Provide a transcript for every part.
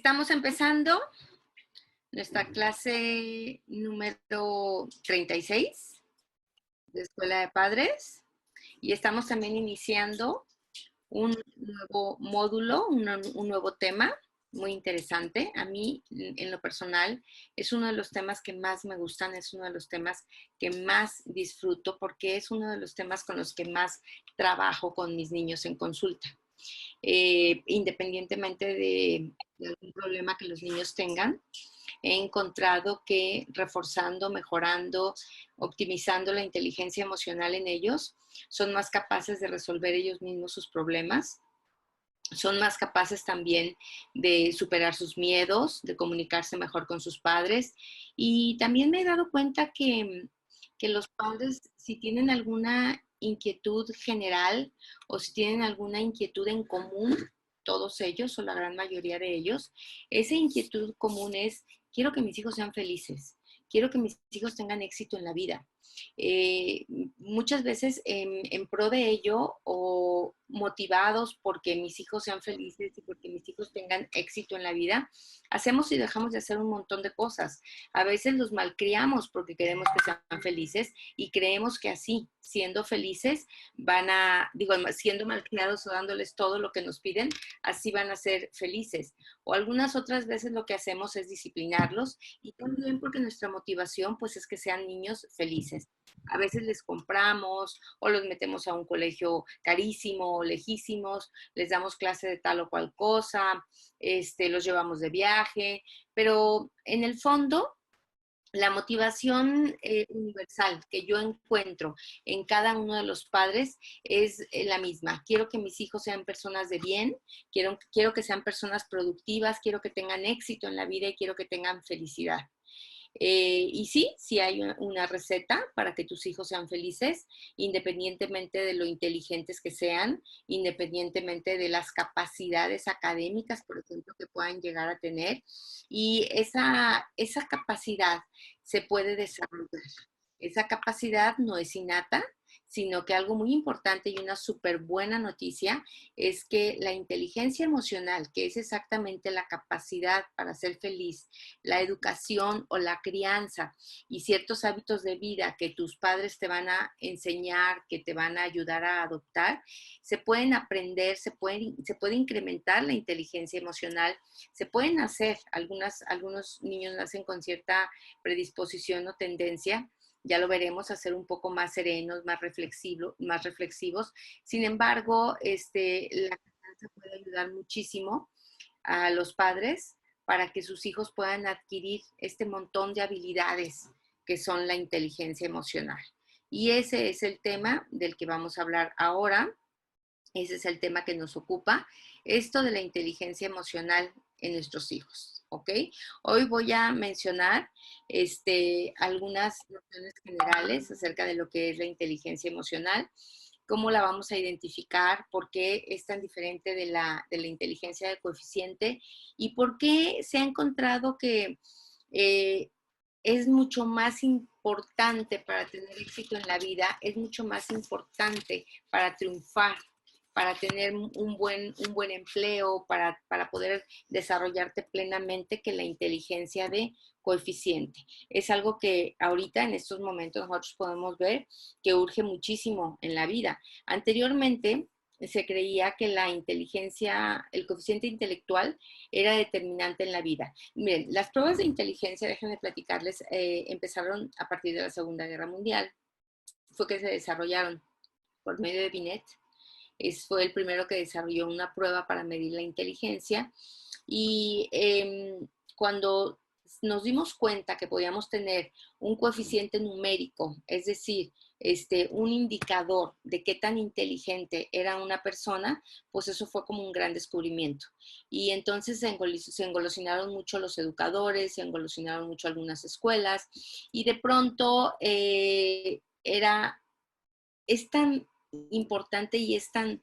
Estamos empezando nuestra clase número 36 de Escuela de Padres y estamos también iniciando un nuevo módulo, un nuevo tema muy interesante. A mí, en lo personal, es uno de los temas que más me gustan, es uno de los temas que más disfruto porque es uno de los temas con los que más trabajo con mis niños en consulta. Independientemente de algún problema que los niños tengan, he encontrado que reforzando, mejorando, optimizando la inteligencia emocional en ellos, son más capaces de resolver ellos mismos sus problemas, son más capaces también de superar sus miedos, de comunicarse mejor con sus padres. Y también me he dado cuenta que los padres, si tienen alguna inquietud general o si tienen alguna inquietud en común, todos ellos o la gran mayoría de ellos, esa inquietud común es, quiero que mis hijos sean felices, quiero que mis hijos tengan éxito en la vida. Muchas veces en pro de ello o motivados porque mis hijos sean felices y porque mis hijos tengan éxito en la vida, hacemos y dejamos de hacer un montón de cosas. A veces los malcriamos porque queremos que sean felices y creemos que así, siendo felices, siendo malcriados o dándoles todo lo que nos piden, así van a ser felices. O algunas otras veces lo que hacemos es disciplinarlos y también porque nuestra motivación pues es que sean niños felices. A veces les compramos o los metemos a un colegio carísimo o lejísimos, les damos clase de tal o cual cosa, los llevamos de viaje, pero en el fondo la motivación universal que yo encuentro en cada uno de los padres es la misma. Quiero que mis hijos sean personas de bien, quiero que sean personas productivas, quiero que tengan éxito en la vida y quiero que tengan felicidad. Y sí hay una receta para que tus hijos sean felices, independientemente de lo inteligentes que sean, independientemente de las capacidades académicas, por ejemplo, que puedan llegar a tener. Y esa capacidad se puede desarrollar. Esa capacidad no es innata, sino que algo muy importante y una súper buena noticia es que la inteligencia emocional, que es exactamente la capacidad para ser feliz, la educación o la crianza y ciertos hábitos de vida que tus padres te van a enseñar, que te van a ayudar a adoptar, se pueden aprender, se puede incrementar la inteligencia emocional, se pueden hacer, algunos niños nacen con cierta predisposición o tendencia, ya lo veremos, a ser un poco más serenos, más reflexivos. Sin embargo, la crianza puede ayudar muchísimo a los padres para que sus hijos puedan adquirir este montón de habilidades que son la inteligencia emocional. Y ese es el tema del que vamos a hablar ahora. Ese es el tema que nos ocupa, esto de la inteligencia emocional en nuestros hijos, ¿ok? Hoy voy a mencionar algunas nociones generales acerca de lo que es la inteligencia emocional, cómo la vamos a identificar, por qué es tan diferente de la inteligencia de coeficiente y por qué se ha encontrado que es mucho más importante para tener éxito en la vida, es mucho más importante para triunfar, para tener un buen empleo, para poder desarrollarte plenamente que la inteligencia de coeficiente. Es algo que ahorita en estos momentos nosotros podemos ver que urge muchísimo en la vida. Anteriormente se creía que la inteligencia, el coeficiente intelectual era determinante en la vida. Miren, las pruebas de inteligencia, déjenme platicarles, empezaron a partir de la Segunda Guerra Mundial. Fue que se desarrollaron por medio de Binet. Fue el primero que desarrolló una prueba para medir la inteligencia y cuando nos dimos cuenta que podíamos tener un coeficiente numérico, es decir, un indicador de qué tan inteligente era una persona, pues eso fue como un gran descubrimiento. Y entonces se engolosinaron mucho los educadores, se engolosinaron mucho algunas escuelas y de pronto es tan importante y es tan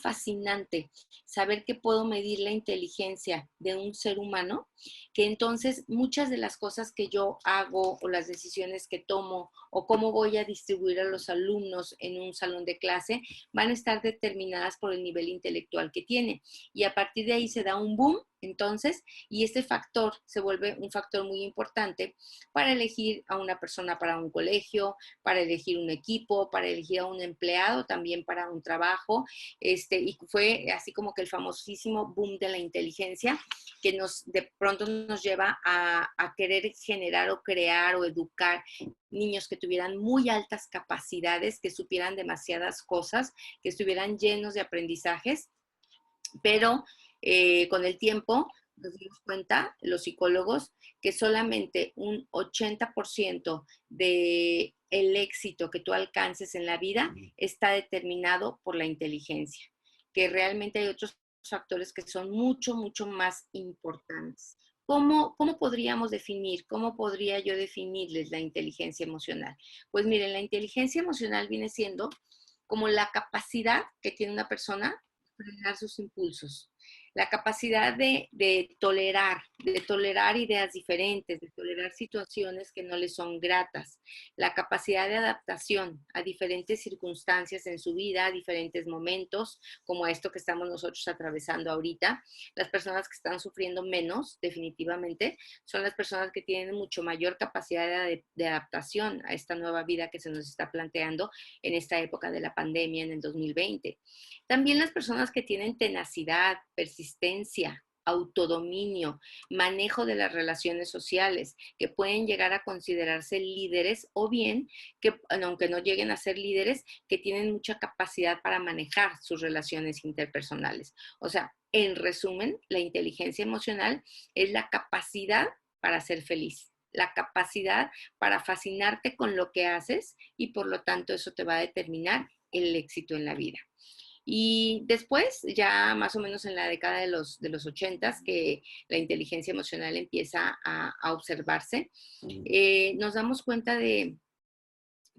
fascinante saber que puedo medir la inteligencia de un ser humano, que entonces muchas de las cosas que yo hago o las decisiones que tomo o cómo voy a distribuir a los alumnos en un salón de clase van a estar determinadas por el nivel intelectual que tiene. Y a partir de ahí se da un boom Entonces, y este factor se vuelve un factor muy importante para elegir a una persona para un colegio, para elegir un equipo, para elegir a un empleado también para un trabajo. Y fue así como que el famosísimo boom de la inteligencia que de pronto nos lleva a querer generar o crear o educar niños que tuvieran muy altas capacidades, que supieran demasiadas cosas, que estuvieran llenos de aprendizajes, pero con el tiempo nos dimos cuenta, los psicólogos, que solamente un 80% del éxito que tú alcances en la vida está determinado por la inteligencia, que realmente hay otros factores que son mucho, mucho más importantes. ¿Cómo podríamos definir, cómo podría yo definirles la inteligencia emocional? Pues miren, la inteligencia emocional viene siendo como la capacidad que tiene una persona de frenar sus impulsos, la capacidad de tolerar ideas diferentes, de tolerar situaciones que no les son gratas, la capacidad de adaptación a diferentes circunstancias en su vida, a diferentes momentos, como esto que estamos nosotros atravesando ahorita. Las personas que están sufriendo menos, definitivamente, son las personas que tienen mucho mayor capacidad de adaptación a esta nueva vida que se nos está planteando en esta época de la pandemia en el 2020. También las personas que tienen tenacidad, persistencia, autodominio, manejo de las relaciones sociales, que pueden llegar a considerarse líderes o bien que, aunque no lleguen a ser líderes, que tienen mucha capacidad para manejar sus relaciones interpersonales. O sea, en resumen, la inteligencia emocional es la capacidad para ser feliz, la capacidad para fascinarte con lo que haces y por lo tanto eso te va a determinar el éxito en la vida. Y después, ya más o menos en la década de los 80, que la inteligencia emocional empieza a observarse, nos damos cuenta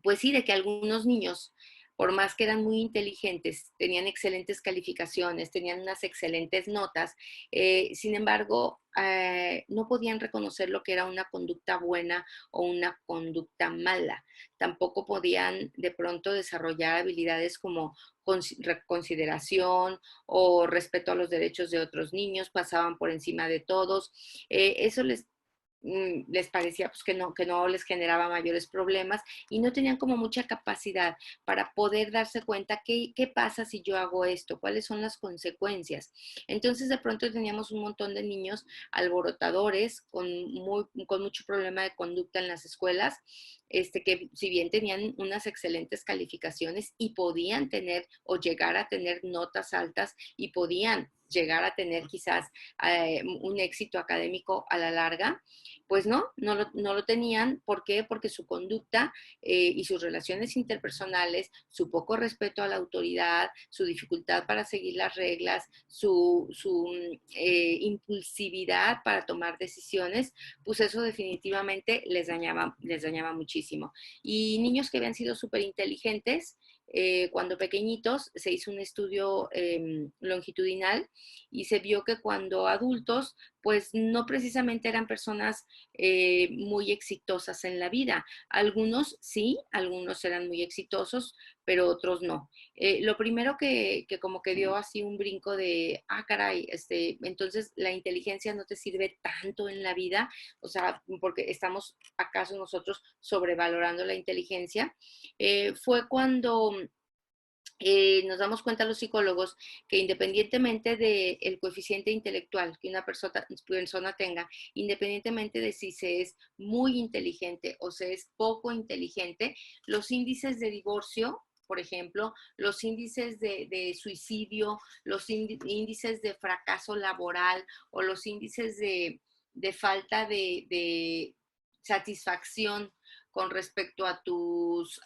pues sí, de que algunos niños, por más que eran muy inteligentes, tenían excelentes calificaciones, tenían unas excelentes notas, sin embargo, no podían reconocer lo que era una conducta buena o una conducta mala. Tampoco podían de pronto desarrollar habilidades como consideración o respeto a los derechos de otros niños, pasaban por encima de todos. Eso les parecía pues, que no les generaba mayores problemas y no tenían como mucha capacidad para poder darse cuenta qué pasa si yo hago esto, cuáles son las consecuencias. Entonces de pronto teníamos un montón de niños alborotadores con mucho problema de conducta en las escuelas, que si bien tenían unas excelentes calificaciones y podían tener o llegar a tener notas altas y podían llegar a tener quizás un éxito académico a la larga, pues no lo tenían. ¿Por qué? Porque su conducta y sus relaciones interpersonales, su poco respeto a la autoridad, su dificultad para seguir las reglas, su impulsividad para tomar decisiones, pues eso definitivamente les dañaba muchísimo. Y niños que habían sido súper inteligentes, cuando pequeñitos se hizo un estudio longitudinal y se vio que cuando adultos, pues no precisamente eran personas muy exitosas en la vida. Algunos sí, algunos eran muy exitosos, pero otros no. Lo primero que como que dio así un brinco de, caray, entonces la inteligencia no te sirve tanto en la vida, o sea, porque estamos acaso nosotros sobrevalorando la inteligencia, fue cuando nos damos cuenta los psicólogos que independientemente del coeficiente intelectual que una persona tenga, independientemente de si se es muy inteligente o se es poco inteligente, los índices de divorcio, por ejemplo, los índices de suicidio, los índices de fracaso laboral o los índices de falta de satisfacción con respecto a tus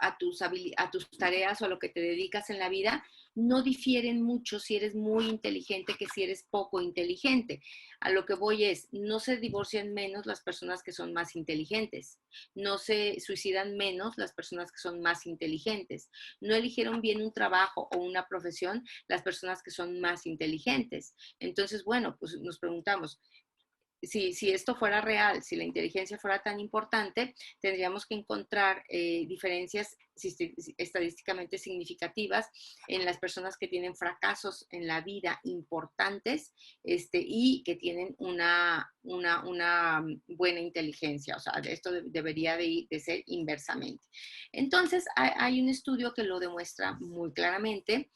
tareas o a lo que te dedicas en la vida, no difieren mucho si eres muy inteligente que si eres poco inteligente. A lo que voy es, no se divorcian menos las personas que son más inteligentes, no se suicidan menos las personas que son más inteligentes, no eligieron bien un trabajo o una profesión las personas que son más inteligentes. Entonces, bueno, pues nos preguntamos, si esto fuera real, si la inteligencia fuera tan importante, tendríamos que encontrar diferencias estadísticamente significativas en las personas que tienen fracasos en la vida importantes y que tienen una buena inteligencia. O sea, esto debería de ser inversamente. Entonces, hay un estudio que lo demuestra muy claramente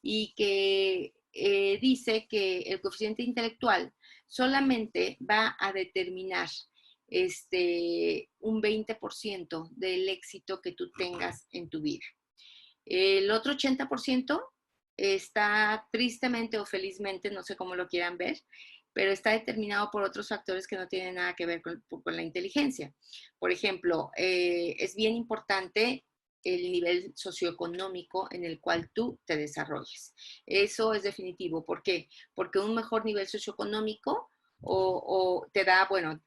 y que dice que el coeficiente intelectual solamente va a determinar un 20% del éxito que tú tengas en tu vida. El otro 80% está tristemente o felizmente, no sé cómo lo quieran ver, pero está determinado por otros factores que no tienen nada que ver con la inteligencia. Por ejemplo, es bien importante el nivel socioeconómico en el cual tú te desarrolles. Eso es definitivo. ¿Por qué? Porque un mejor nivel socioeconómico o te da, bueno,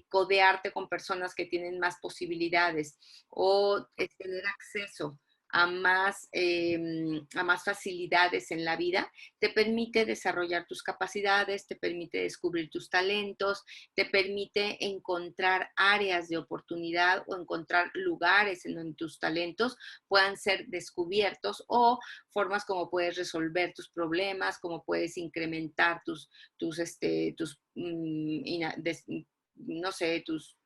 codearte con personas que tienen más posibilidades o tener acceso a más facilidades en la vida, te permite desarrollar tus capacidades, te permite descubrir tus talentos, te permite encontrar áreas de oportunidad o encontrar lugares en donde tus talentos puedan ser descubiertos o formas como puedes resolver tus problemas, como puedes incrementar no sé, tus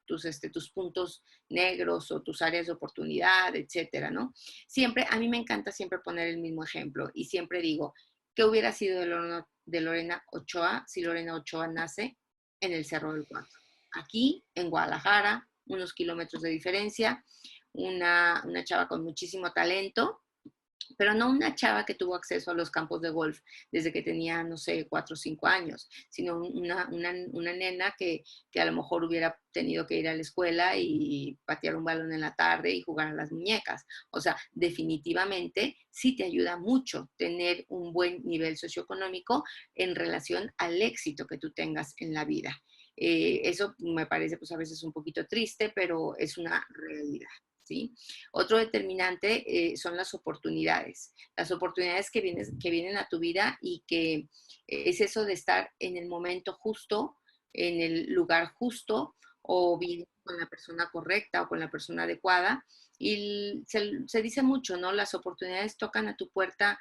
puntos negros o tus áreas de oportunidad, etcétera, ¿no? Siempre, a mí me encanta siempre poner el mismo ejemplo y siempre digo, ¿qué hubiera sido de Lorena Ochoa si Lorena Ochoa nace en el Cerro del Cuatro? Aquí, en Guadalajara, unos kilómetros de diferencia, una chava con muchísimo talento, pero no una chava que tuvo acceso a los campos de golf desde que tenía, no sé, 4 o 5 años, sino una nena que a lo mejor hubiera tenido que ir a la escuela y patear un balón en la tarde y jugar a las muñecas. O sea, definitivamente sí te ayuda mucho tener un buen nivel socioeconómico en relación al éxito que tú tengas en la vida. Eso me parece pues a veces un poquito triste, pero es una realidad. ¿Sí? Otro determinante son las oportunidades que vienen a tu vida y que es eso de estar en el momento justo, en el lugar justo o bien con la persona correcta o con la persona adecuada. Y se dice mucho, ¿no? Las oportunidades tocan a tu puerta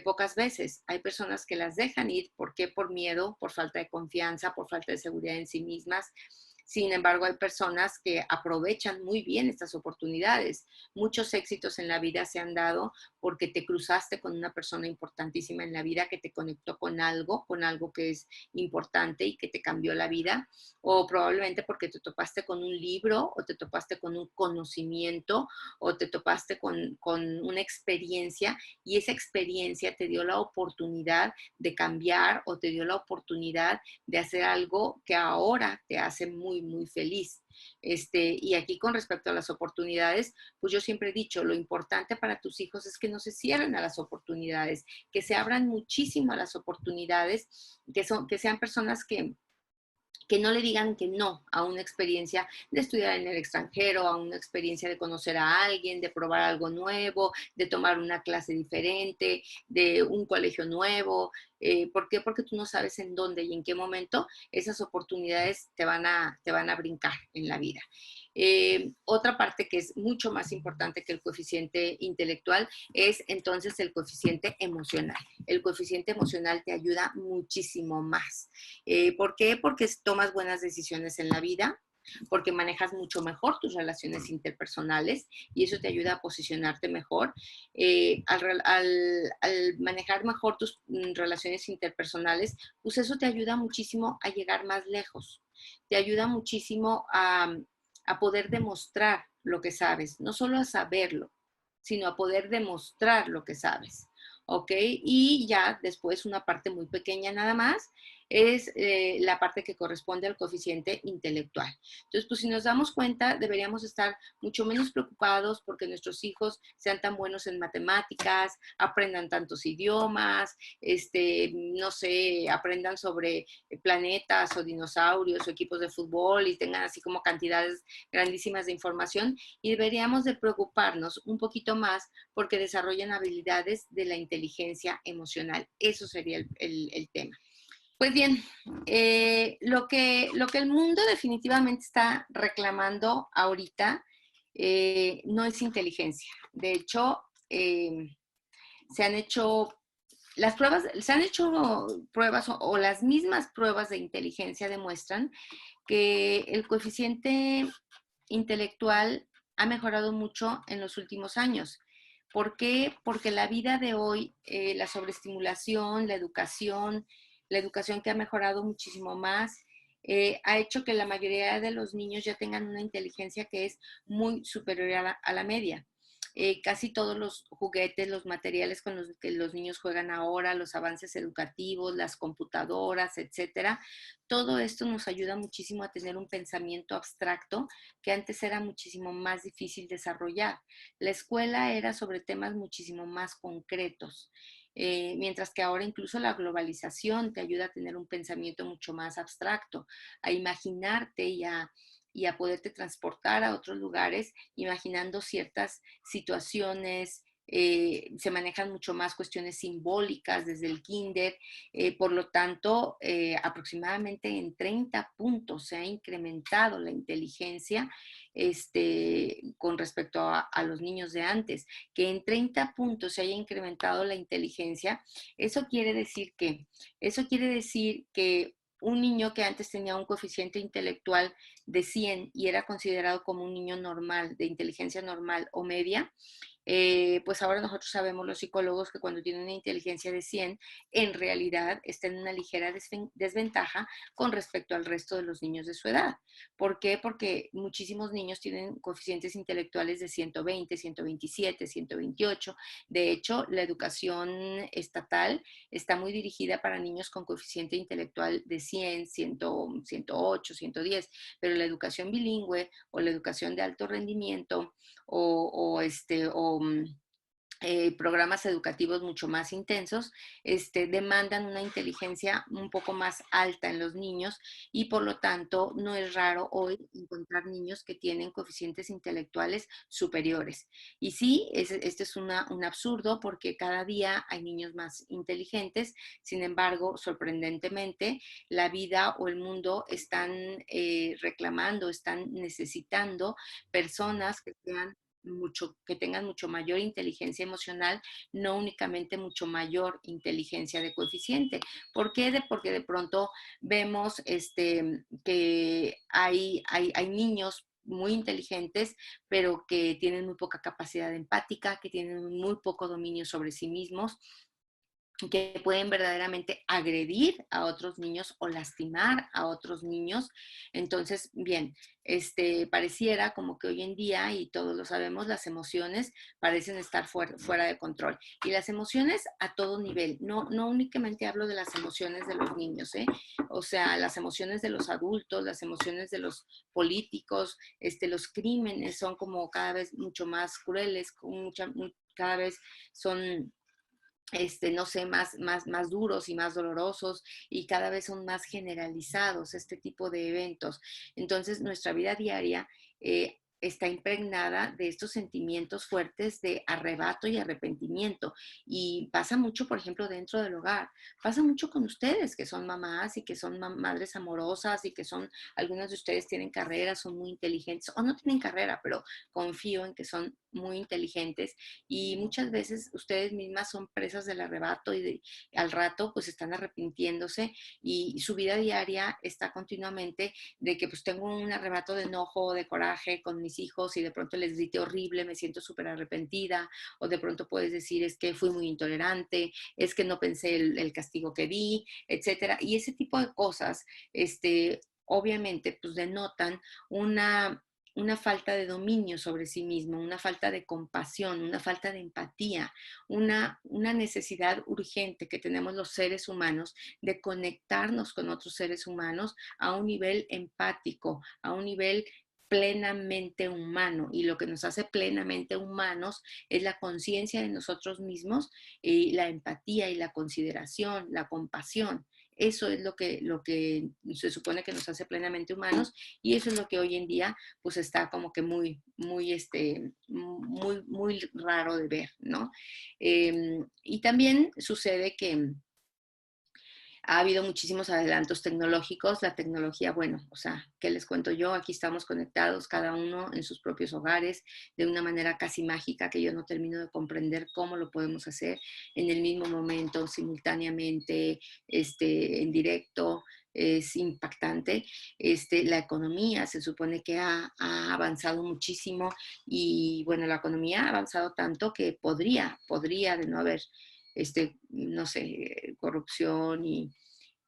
pocas veces. Hay personas que las dejan ir. ¿Por qué? Por miedo, por falta de confianza, por falta de seguridad en sí mismas. Sin embargo, hay personas que aprovechan muy bien estas oportunidades. Muchos éxitos en la vida se han dado porque te cruzaste con una persona importantísima en la vida que te conectó con algo que es importante y que te cambió la vida, o probablemente porque te topaste con un libro, o te topaste con un conocimiento, o te topaste con una experiencia, y esa experiencia te dio la oportunidad de cambiar o te dio la oportunidad de hacer algo que ahora te hace muy, muy feliz. Y aquí con respecto a las oportunidades, pues yo siempre he dicho, lo importante para tus hijos es que no se cierren a las oportunidades, que se abran muchísimo a las oportunidades, que sean personas que no le digan que no a una experiencia de estudiar en el extranjero, a una experiencia de conocer a alguien, de probar algo nuevo, de tomar una clase diferente, de un colegio nuevo. ¿Por qué? Porque tú no sabes en dónde y en qué momento esas oportunidades te van a brincar en la vida. Otra parte que es mucho más importante que el coeficiente intelectual es entonces el coeficiente emocional. El coeficiente emocional te ayuda muchísimo más. ¿Por qué? Porque tomas buenas decisiones en la vida, porque manejas mucho mejor tus relaciones interpersonales y eso te ayuda a posicionarte mejor. Al manejar mejor tus relaciones interpersonales, pues eso te ayuda muchísimo a llegar más lejos. Te ayuda muchísimo a poder demostrar lo que sabes, no solo a saberlo, sino a poder demostrar lo que sabes. ¿Ok? Y ya después una parte muy pequeña nada más es la parte que corresponde al coeficiente intelectual. Entonces, pues si nos damos cuenta, deberíamos estar mucho menos preocupados porque nuestros hijos sean tan buenos en matemáticas, aprendan tantos idiomas, no sé, aprendan sobre planetas o dinosaurios o equipos de fútbol y tengan así como cantidades grandísimas de información y deberíamos de preocuparnos un poquito más porque desarrollan habilidades de la inteligencia emocional. Eso sería el tema. Pues bien, lo que el mundo definitivamente está reclamando ahorita no es inteligencia. De hecho, se han hecho se han hecho pruebas o las mismas pruebas de inteligencia demuestran que el coeficiente intelectual ha mejorado mucho en los últimos años. ¿Por qué? Porque la vida de hoy, la sobreestimulación, la educación que ha mejorado muchísimo más, ha hecho que la mayoría de los niños ya tengan una inteligencia que es muy superior a la media. Casi todos los juguetes, los materiales con los que los niños juegan ahora, los avances educativos, las computadoras, etcétera, todo esto nos ayuda muchísimo a tener un pensamiento abstracto que antes era muchísimo más difícil desarrollar. La escuela era sobre temas muchísimo más concretos. Mientras que ahora incluso la globalización te ayuda a tener un pensamiento mucho más abstracto, a imaginarte y a poderte transportar a otros lugares imaginando ciertas situaciones. Se manejan mucho más cuestiones simbólicas desde el kinder, por lo tanto, aproximadamente en 30 puntos se ha incrementado la inteligencia con respecto a los niños de antes. Que en 30 puntos se haya incrementado la inteligencia, eso quiere decir que un niño que antes tenía un coeficiente intelectual de 100 y era considerado como un niño normal, de inteligencia normal o media, pues ahora nosotros sabemos los psicólogos que cuando tienen una inteligencia de 100, en realidad está en una ligera desventaja con respecto al resto de los niños de su edad. ¿Por qué? Porque muchísimos niños tienen coeficientes intelectuales de 120, 127, 128. De hecho, la educación estatal está muy dirigida para niños con coeficiente intelectual de 100, 100 108, 110, pero la educación bilingüe o la educación de alto rendimiento o programas educativos mucho más intensos, demandan una inteligencia un poco más alta en los niños y por lo tanto no es raro hoy encontrar niños que tienen coeficientes intelectuales superiores. Y sí, este es un absurdo porque cada día hay niños más inteligentes, sin embargo, sorprendentemente, la vida o el mundo están reclamando, están necesitando personas que tengan mucho mayor inteligencia emocional, no únicamente mucho mayor inteligencia de coeficiente. ¿Por qué? Porque de pronto vemos que hay niños muy inteligentes, pero que tienen muy poca capacidad empática, que tienen muy poco dominio sobre sí mismos, que pueden verdaderamente agredir a otros niños o lastimar a otros niños. Entonces, bien, pareciera como que hoy en día, y todos lo sabemos, las emociones parecen estar fuera de control. Y las emociones a todo nivel, no únicamente hablo de las emociones de los niños, ¿eh? O sea, las emociones de los adultos, las emociones de los políticos, los crímenes son como cada vez mucho más crueles, cada vez son no sé, más duros y más dolorosos y cada vez son más generalizados este tipo de eventos. Entonces, nuestra vida diaria está impregnada de estos sentimientos fuertes de arrebato y arrepentimiento. Y pasa mucho, por ejemplo, dentro del hogar. Pasa mucho con ustedes, que son mamás y que son madres amorosas y que son, algunas de ustedes tienen carrera, son muy inteligentes o no tienen carrera, pero confío en que son muy inteligentes y muchas veces ustedes mismas son presas del arrebato al rato pues están arrepintiéndose y su vida diaria está continuamente de que pues tengo un arrebato de enojo, de coraje con mis hijos y de pronto les grité horrible, me siento súper arrepentida o de pronto puedes decir es que fui muy intolerante, es que no pensé el castigo que di, etcétera. Y ese tipo de cosas, obviamente pues denotan una falta de dominio sobre sí mismo, una falta de compasión, una falta de empatía, una necesidad urgente que tenemos los seres humanos de conectarnos con otros seres humanos a un nivel empático, a un nivel plenamente humano. Y lo que nos hace plenamente humanos es la conciencia de nosotros mismos y la empatía y la consideración, la compasión. Eso es lo que se supone que nos hace plenamente humanos y eso es lo que hoy en día pues está como que muy raro de ver, ¿no? Y también sucede que Ha habido muchísimos adelantos tecnológicos. La tecnología, bueno, o sea, ¿qué les cuento yo? Aquí estamos conectados cada uno en sus propios hogares de una manera casi mágica que yo no termino de comprender cómo lo podemos hacer en el mismo momento, simultáneamente, en directo. Es impactante. La economía se supone que ha avanzado muchísimo y bueno, la economía ha avanzado tanto que podría de no haber, no sé, corrupción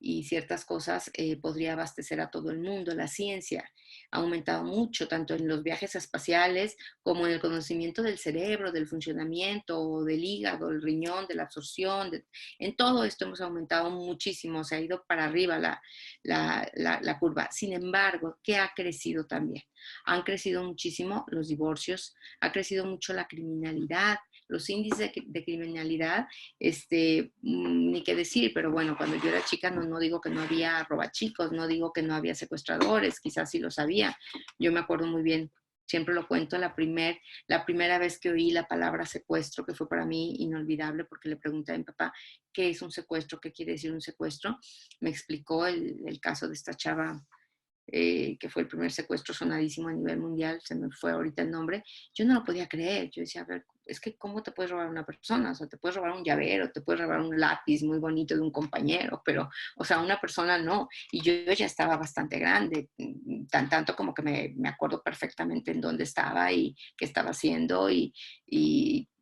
y ciertas cosas, podría abastecer a todo el mundo. La ciencia ha aumentado mucho, tanto en los viajes espaciales como en el conocimiento del cerebro, del funcionamiento, del hígado, el riñón, de la absorción. En todo esto hemos aumentado muchísimo, se ha ido para arriba la curva. Sin embargo, ¿qué ha crecido también? Han crecido muchísimo los divorcios, ha crecido mucho la criminalidad, los índices de criminalidad, ni qué decir, pero bueno, cuando yo era chica no digo que no había robachicos, no digo que no había secuestradores, quizás sí lo sabía. Yo me acuerdo muy bien, siempre lo cuento, la primera vez que oí la palabra secuestro, que fue para mí inolvidable, porque le pregunté a mi papá, ¿qué es un secuestro? ¿Qué quiere decir un secuestro? Me explicó el caso de esta chava, que fue el primer secuestro sonadísimo a nivel mundial, se me fue ahorita el nombre. Yo no lo podía creer. Yo decía, a ver, es que ¿cómo te puedes robar a una persona? O sea, te puedes robar un llavero, te puedes robar un lápiz muy bonito de un compañero, pero, o sea, una persona no. Y yo ya estaba bastante grande, tanto como que me acuerdo perfectamente en dónde estaba y qué estaba haciendo y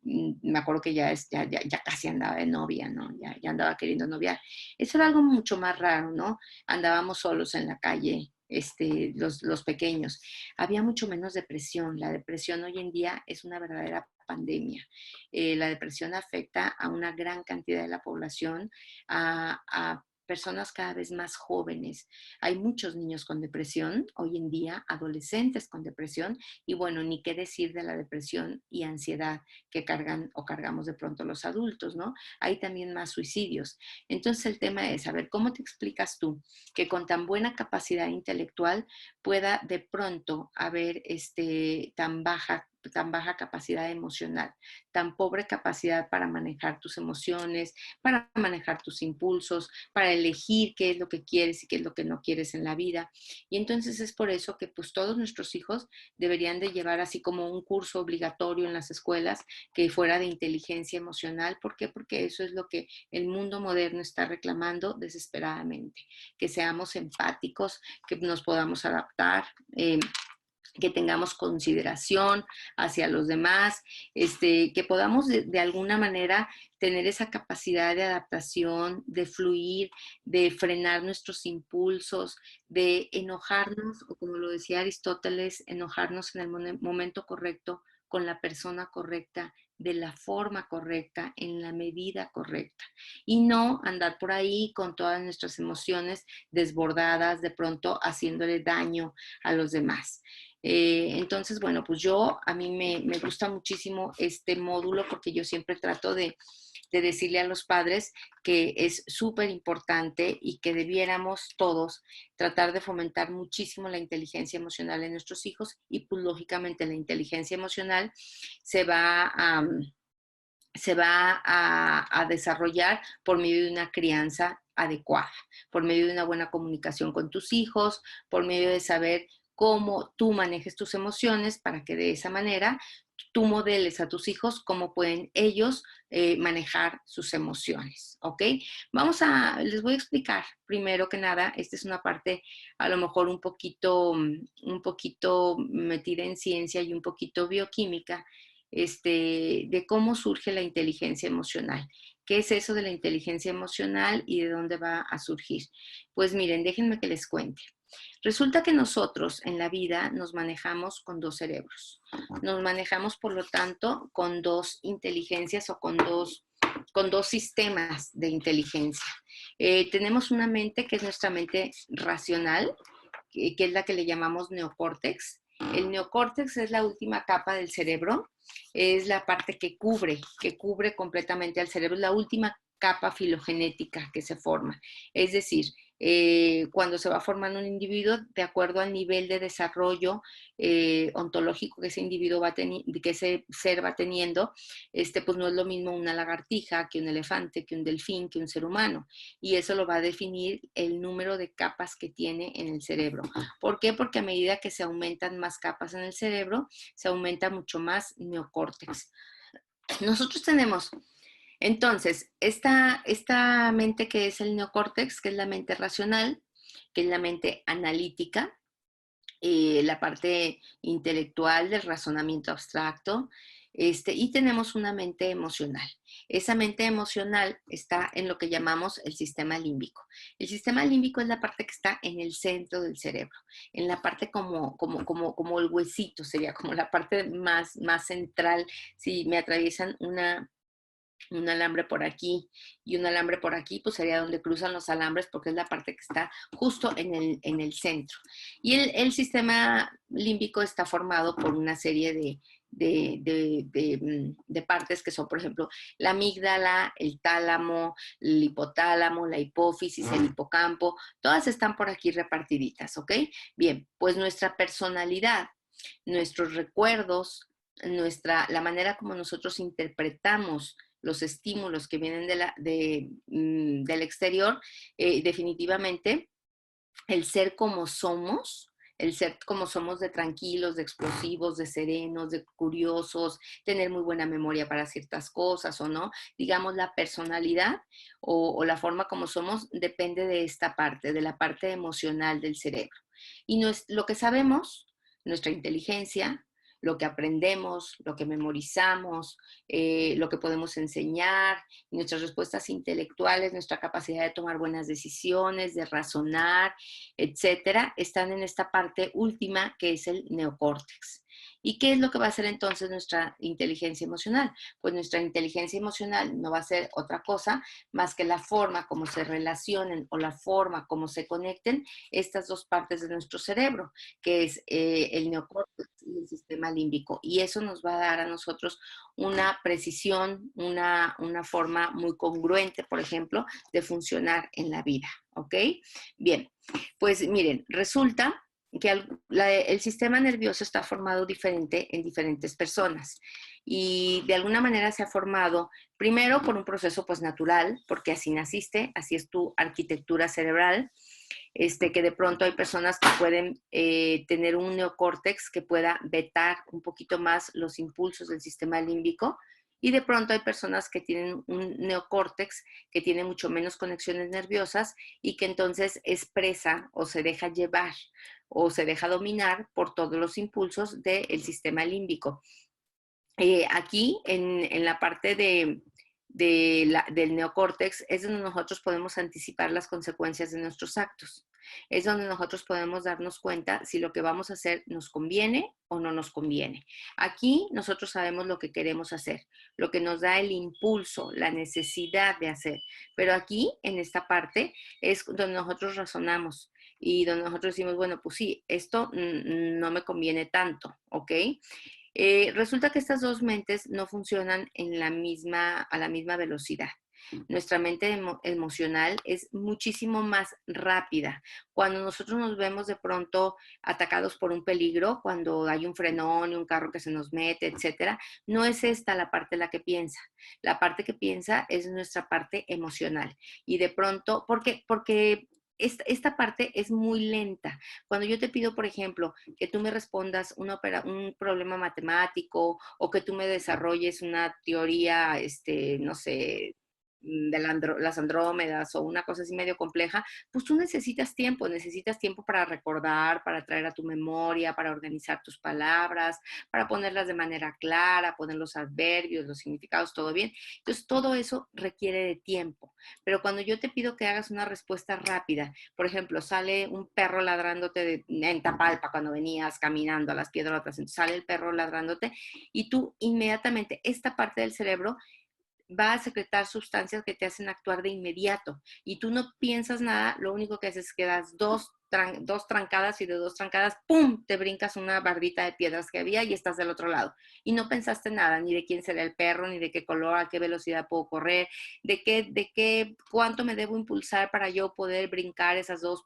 me acuerdo que ya casi andaba de novia, ¿no? Ya andaba queriendo noviar. Eso era algo mucho más raro, ¿no? Andábamos solos en la calle, los pequeños. Había mucho menos depresión. La depresión hoy en día es una verdadera pandemia. La depresión afecta a una gran cantidad de la población, a personas cada vez más jóvenes. Hay muchos niños con depresión hoy en día, adolescentes con depresión, y bueno, ni qué decir de la depresión y ansiedad que cargan o cargamos de pronto los adultos, ¿no? Hay también más suicidios. Entonces el tema es, a ver, ¿cómo te explicas tú que con tan buena capacidad intelectual pueda de pronto haber tan baja capacidad emocional, tan pobre capacidad para manejar tus emociones, para manejar tus impulsos, para elegir qué es lo que quieres y qué es lo que no quieres en la vida? Y entonces es por eso que pues todos nuestros hijos deberían de llevar así como un curso obligatorio en las escuelas que fuera de inteligencia emocional. ¿Por qué? Porque eso es lo que el mundo moderno está reclamando desesperadamente, que seamos empáticos, que nos podamos adaptar, que tengamos consideración hacia los demás, que podamos de alguna manera tener esa capacidad de adaptación, de fluir, de frenar nuestros impulsos, de enojarnos, o como lo decía Aristóteles, enojarnos en el momento correcto, con la persona correcta, de la forma correcta, en la medida correcta, y no andar por ahí con todas nuestras emociones desbordadas, de pronto haciéndole daño a los demás. Entonces, bueno, pues a mí me gusta muchísimo este módulo porque yo siempre trato de decirle a los padres que es súper importante y que debiéramos todos tratar de fomentar muchísimo la inteligencia emocional en nuestros hijos y pues lógicamente la inteligencia emocional se va a, a desarrollar por medio de una crianza adecuada, por medio de una buena comunicación con tus hijos, por medio de saber cómo tú manejes tus emociones para que de esa manera tú modeles a tus hijos cómo pueden ellos manejar sus emociones, ¿ok? Les voy a explicar primero que nada, esta es una parte a lo mejor un poquito metida en ciencia y un poquito bioquímica, de cómo surge la inteligencia emocional. ¿Qué es eso de la inteligencia emocional y de dónde va a surgir? Pues miren, déjenme que les cuente. Resulta que nosotros en la vida nos manejamos con dos cerebros. Nos manejamos, por lo tanto, con dos inteligencias o con dos sistemas de inteligencia. Tenemos una mente que es nuestra mente racional, que es la que le llamamos neocórtex. El neocórtex es la última capa del cerebro, es la parte que cubre completamente al cerebro, es la última capa filogenética que se forma. Es decir, cuando se va formando un individuo, de acuerdo al nivel de desarrollo ontológico que ese individuo que ese ser va teniendo, pues no es lo mismo una lagartija que un elefante, que un delfín, que un ser humano. Y eso lo va a definir el número de capas que tiene en el cerebro. ¿Por qué? Porque a medida que se aumentan más capas en el cerebro, se aumenta mucho más neocórtex. Nosotros tenemos entonces, esta mente que es el neocórtex, que es la mente racional, que es la mente analítica, la parte intelectual del razonamiento abstracto, y tenemos una mente emocional. Esa mente emocional está en lo que llamamos el sistema límbico. El sistema límbico es la parte que está en el centro del cerebro, en la parte como el huesito, sería como la parte más central. Si me atraviesan un alambre por aquí y un alambre por aquí, pues sería donde cruzan los alambres porque es la parte que está justo en el centro. Y el sistema límbico está formado por una serie de partes que son, por ejemplo, la amígdala, el tálamo, el hipotálamo, la hipófisis, el hipocampo, todas están por aquí repartiditas, ¿ok? Bien, pues nuestra personalidad, nuestros recuerdos, la manera como nosotros interpretamos los estímulos que vienen del exterior, definitivamente el ser como somos de tranquilos, de explosivos, de serenos, de curiosos, tener muy buena memoria para ciertas cosas o no, digamos la personalidad o la forma como somos depende de esta parte, de la parte emocional del cerebro. Y lo que sabemos, nuestra inteligencia, lo que aprendemos, lo que memorizamos, lo que podemos enseñar, nuestras respuestas intelectuales, nuestra capacidad de tomar buenas decisiones, de razonar, etcétera, están en esta parte última que es el neocórtex. ¿Y qué es lo que va a hacer entonces nuestra inteligencia emocional? Pues nuestra inteligencia emocional no va a ser otra cosa más que la forma como se relacionen o la forma como se conecten estas dos partes de nuestro cerebro, que es el neocórtex y el sistema límbico. Y eso nos va a dar a nosotros una precisión, una forma muy congruente, por ejemplo, de funcionar en la vida. ¿Ok? Bien, pues miren, resulta que el sistema nervioso está formado diferente en diferentes personas y de alguna manera se ha formado primero por un proceso pues natural, porque así naciste, así es tu arquitectura cerebral, que de pronto hay personas que pueden tener un neocórtex que pueda vetar un poquito más los impulsos del sistema límbico y de pronto hay personas que tienen un neocórtex que tiene mucho menos conexiones nerviosas y que entonces expresa o se deja llevar o se deja dominar por todos los impulsos del sistema límbico. Aquí en la parte del neocórtex es donde nosotros podemos anticipar las consecuencias de nuestros actos. Es donde nosotros podemos darnos cuenta si lo que vamos a hacer nos conviene o no nos conviene. Aquí nosotros sabemos lo que queremos hacer, lo que nos da el impulso, la necesidad de hacer. Pero aquí, en esta parte, es donde nosotros razonamos y donde nosotros decimos, bueno, pues sí, esto no me conviene tanto, ¿ok? Resulta que estas dos mentes no funcionan a la misma velocidad. Nuestra mente emocional es muchísimo más rápida. Cuando nosotros nos vemos de pronto atacados por un peligro, cuando hay un frenón y un carro que se nos mete, etcétera, no es esta la parte la que piensa. La parte que piensa es nuestra parte emocional. Y de pronto, porque esta parte es muy lenta. Cuando yo te pido, por ejemplo, que tú me respondas un problema matemático o que tú me desarrolles una teoría, no sé, de las Andrómedas o una cosa así medio compleja, pues tú necesitas tiempo para recordar, para traer a tu memoria, para organizar tus palabras, para ponerlas de manera clara, poner los adverbios, los significados, todo bien. Entonces, todo eso requiere de tiempo. Pero cuando yo te pido que hagas una respuesta rápida, por ejemplo, sale un perro ladrándote en Tapalpa cuando venías caminando a las piedrotas, entonces sale el perro ladrándote y tú inmediatamente esta parte del cerebro va a secretar sustancias que te hacen actuar de inmediato y tú no piensas nada, lo único que haces es que das dos dos trancadas y de dos trancadas, ¡pum!, te brincas una bardita de piedras que había y estás del otro lado. Y no pensaste nada, ni de quién será el perro, ni de qué color, a qué velocidad puedo correr, cuánto me debo impulsar para yo poder brincar esas dos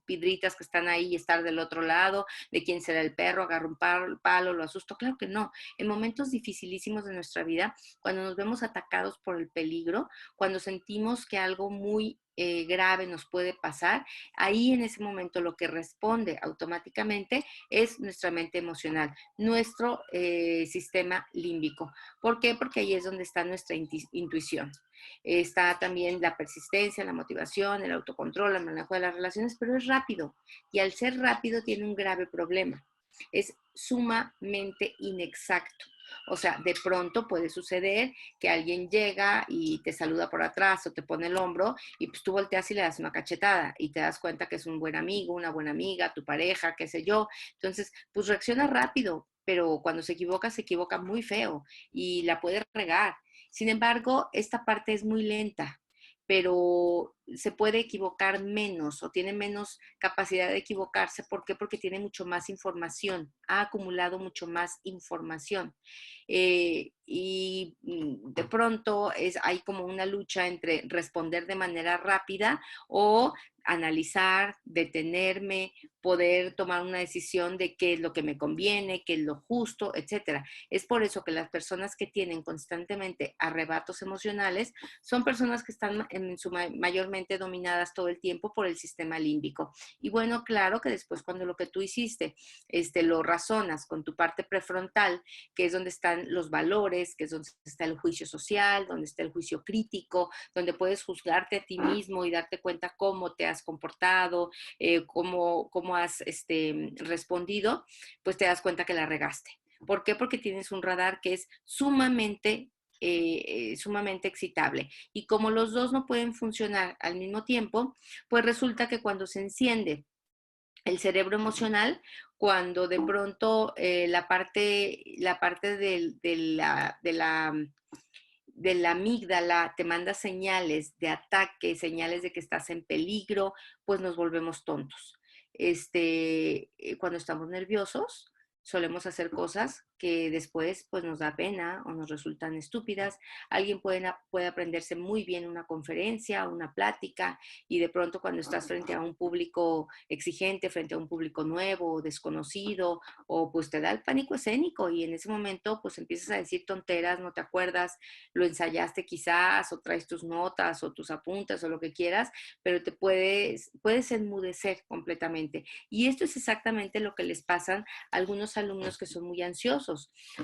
piedritas que están ahí y estar del otro lado, de quién será el perro, agarro un palo, lo asusto. Claro que no. En momentos dificilísimos de nuestra vida, cuando nos vemos atacados por el peligro, cuando sentimos que algo muy grave nos puede pasar, ahí en ese momento lo que responde automáticamente es nuestra mente emocional, nuestro sistema límbico. ¿Por qué? Porque ahí es donde está nuestra intuición. Está también la persistencia, la motivación, el autocontrol, el manejo de las relaciones, pero es rápido. Y al ser rápido tiene un grave problema. Es sumamente inexacto. O sea, de pronto puede suceder que alguien llega y te saluda por atrás o te pone el hombro y pues tú volteas y le das una cachetada y te das cuenta que es un buen amigo, una buena amiga, tu pareja, qué sé yo. Entonces, pues reacciona rápido, pero cuando se equivoca muy feo y la puede regar. Sin embargo, esta parte es muy lenta, pero se puede equivocar menos o tiene menos capacidad de equivocarse. ¿Por qué? Porque tiene mucho más información, ha acumulado mucho más información. Y de pronto hay como una lucha entre responder de manera rápida o analizar, detenerme, poder tomar una decisión de qué es lo que me conviene, qué es lo justo, etcétera. Es por eso que las personas que tienen constantemente arrebatos emocionales son personas que están mayormente dominadas todo el tiempo por el sistema límbico. Y bueno, claro que después cuando lo que tú hiciste lo razonas con tu parte prefrontal, que es donde están los valores, que es donde está el juicio social, donde está el juicio crítico, donde puedes juzgarte a ti mismo y darte cuenta cómo te has comportado, cómo has respondido, pues te das cuenta que la regaste. ¿Por qué? Porque tienes un radar que es sumamente excitable. Y como los dos no pueden funcionar al mismo tiempo, pues resulta que cuando se enciende el cerebro emocional, cuando de pronto la parte de la amígdala te manda señales de ataque, señales de que estás en peligro, pues nos volvemos tontos. Cuando estamos nerviosos, solemos hacer cosas que después pues nos da pena o nos resultan estúpidas. Alguien puede aprenderse muy bien una conferencia, una plática, y de pronto cuando estás frente a un público exigente, frente a un público nuevo o desconocido, o pues te da el pánico escénico y en ese momento pues empiezas a decir tonteras, no te acuerdas, lo ensayaste quizás, o traes tus notas o tus apuntes o lo que quieras, pero te puedes enmudecer completamente. Y esto es exactamente lo que les pasa a algunos alumnos que son muy ansiosos.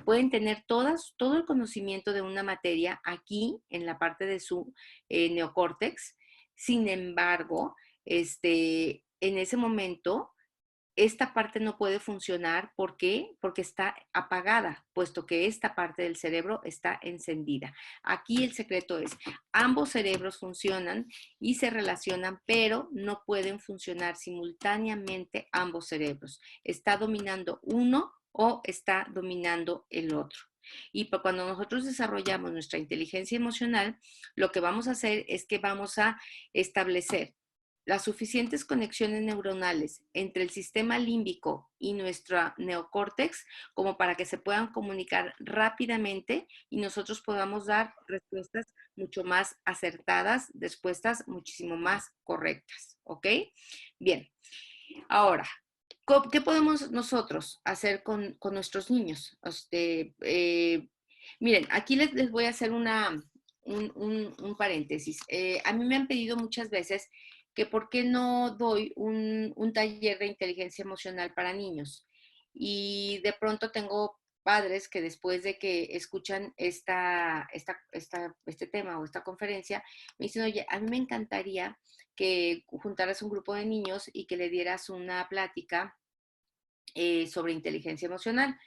Pueden tener todo el conocimiento de una materia aquí en la parte de su neocórtex. Sin embargo, en ese momento esta parte no puede funcionar. ¿Por qué? Porque está apagada, puesto que esta parte del cerebro está encendida. Aquí el secreto es, ambos cerebros funcionan y se relacionan, pero no pueden funcionar simultáneamente ambos cerebros. Está dominando uno o está dominando el otro. Y cuando nosotros desarrollamos nuestra inteligencia emocional, lo que vamos a hacer es que vamos a establecer las suficientes conexiones neuronales entre el sistema límbico y nuestra neocórtex como para que se puedan comunicar rápidamente y nosotros podamos dar respuestas mucho más acertadas, respuestas muchísimo más correctas, ¿ok? Bien, ahora, ¿qué podemos nosotros hacer con nuestros niños? Miren, aquí les voy a hacer un paréntesis. A mí me han pedido muchas veces que por qué no doy un taller de inteligencia emocional para niños. Y de pronto tengo padres que después de que escuchan este tema o esta conferencia, me dicen, oye, a mí me encantaría que juntaras un grupo de niños y que le dieras una plática sobre inteligencia emocional.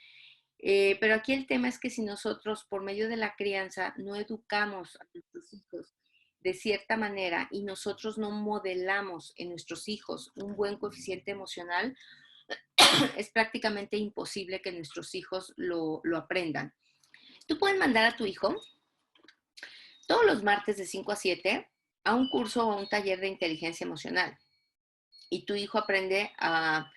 Pero aquí el tema es que si nosotros, por medio de la crianza, no educamos a nuestros hijos de cierta manera y nosotros no modelamos en nuestros hijos un buen coeficiente emocional, es prácticamente imposible que nuestros hijos lo aprendan. Tú puedes mandar a tu hijo todos los martes de 5 a 7 a un curso o un taller de inteligencia emocional. y tu hijo aprende a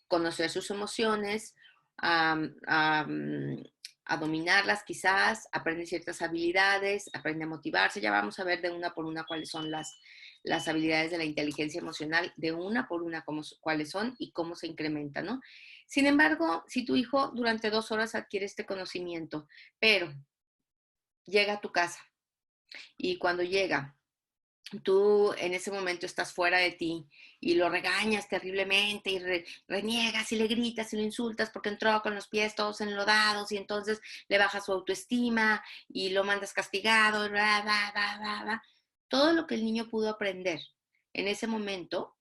conocer sus emociones, a, a, mm, a dominarlas quizás, aprende ciertas habilidades, aprende a motivarse. Ya vamos a ver de una por una cuáles son las habilidades de la inteligencia emocional, de una por una cuáles son y cómo se incrementan, ¿no? Sin embargo, si tu hijo durante 2 horas adquiere este conocimiento, pero llega a tu casa y cuando llega tú en ese momento estás fuera de ti y lo regañas terriblemente y reniegas y le gritas y lo insultas porque entró con los pies todos enlodados y entonces le baja su autoestima y lo mandas castigado, bla, bla, bla, bla, bla. Todo lo que el niño pudo aprender en ese momento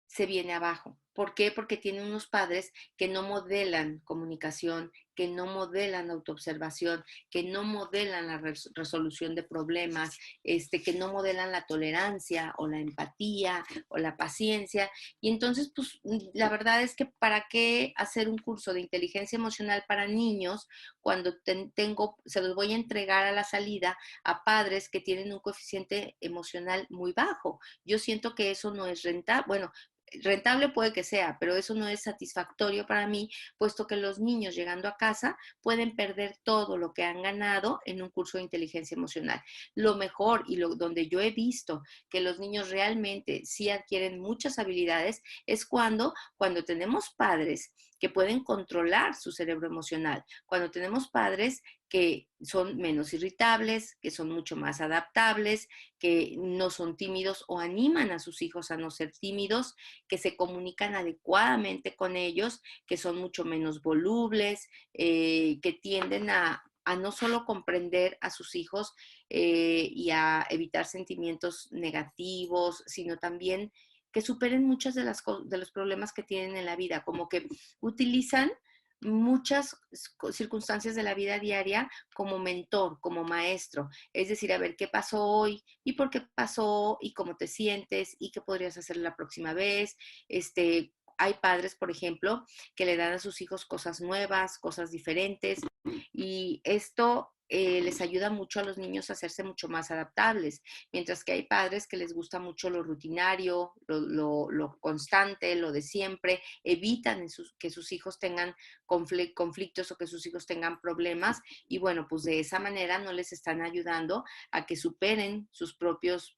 se viene abajo. ¿Por qué? Porque tiene unos padres que no modelan comunicación, que no modelan autoobservación, que no modelan la resolución de problemas, que no modelan la tolerancia o la empatía o la paciencia. Y entonces, pues, la verdad es que ¿para qué hacer un curso de inteligencia emocional para niños cuando se los voy a entregar a la salida a padres que tienen un coeficiente emocional muy bajo? Yo siento que eso no es rentable. Bueno, rentable puede que sea, pero eso no es satisfactorio para mí, puesto que los niños llegando a casa pueden perder todo lo que han ganado en un curso de inteligencia emocional. Lo mejor y donde yo he visto que los niños realmente sí adquieren muchas habilidades es cuando tenemos padres que pueden controlar su cerebro emocional, cuando tenemos padres que son menos irritables, que son mucho más adaptables, que no son tímidos o animan a sus hijos a no ser tímidos, que se comunican adecuadamente con ellos, que son mucho menos volubles, que tienden a no solo comprender a sus hijos y a evitar sentimientos negativos, sino también que superen muchos de los problemas que tienen en la vida, como que utilizan muchas circunstancias de la vida diaria como mentor, como maestro. Es decir, a ver qué pasó hoy y por qué pasó y cómo te sientes y qué podrías hacer la próxima vez. Hay padres, por ejemplo, que le dan a sus hijos cosas nuevas, cosas diferentes y esto les ayuda mucho a los niños a hacerse mucho más adaptables, mientras que hay padres que les gusta mucho lo rutinario, lo constante, lo de siempre, evitan que sus hijos tengan conflictos o que sus hijos tengan problemas y bueno, pues de esa manera no les están ayudando a que superen sus propios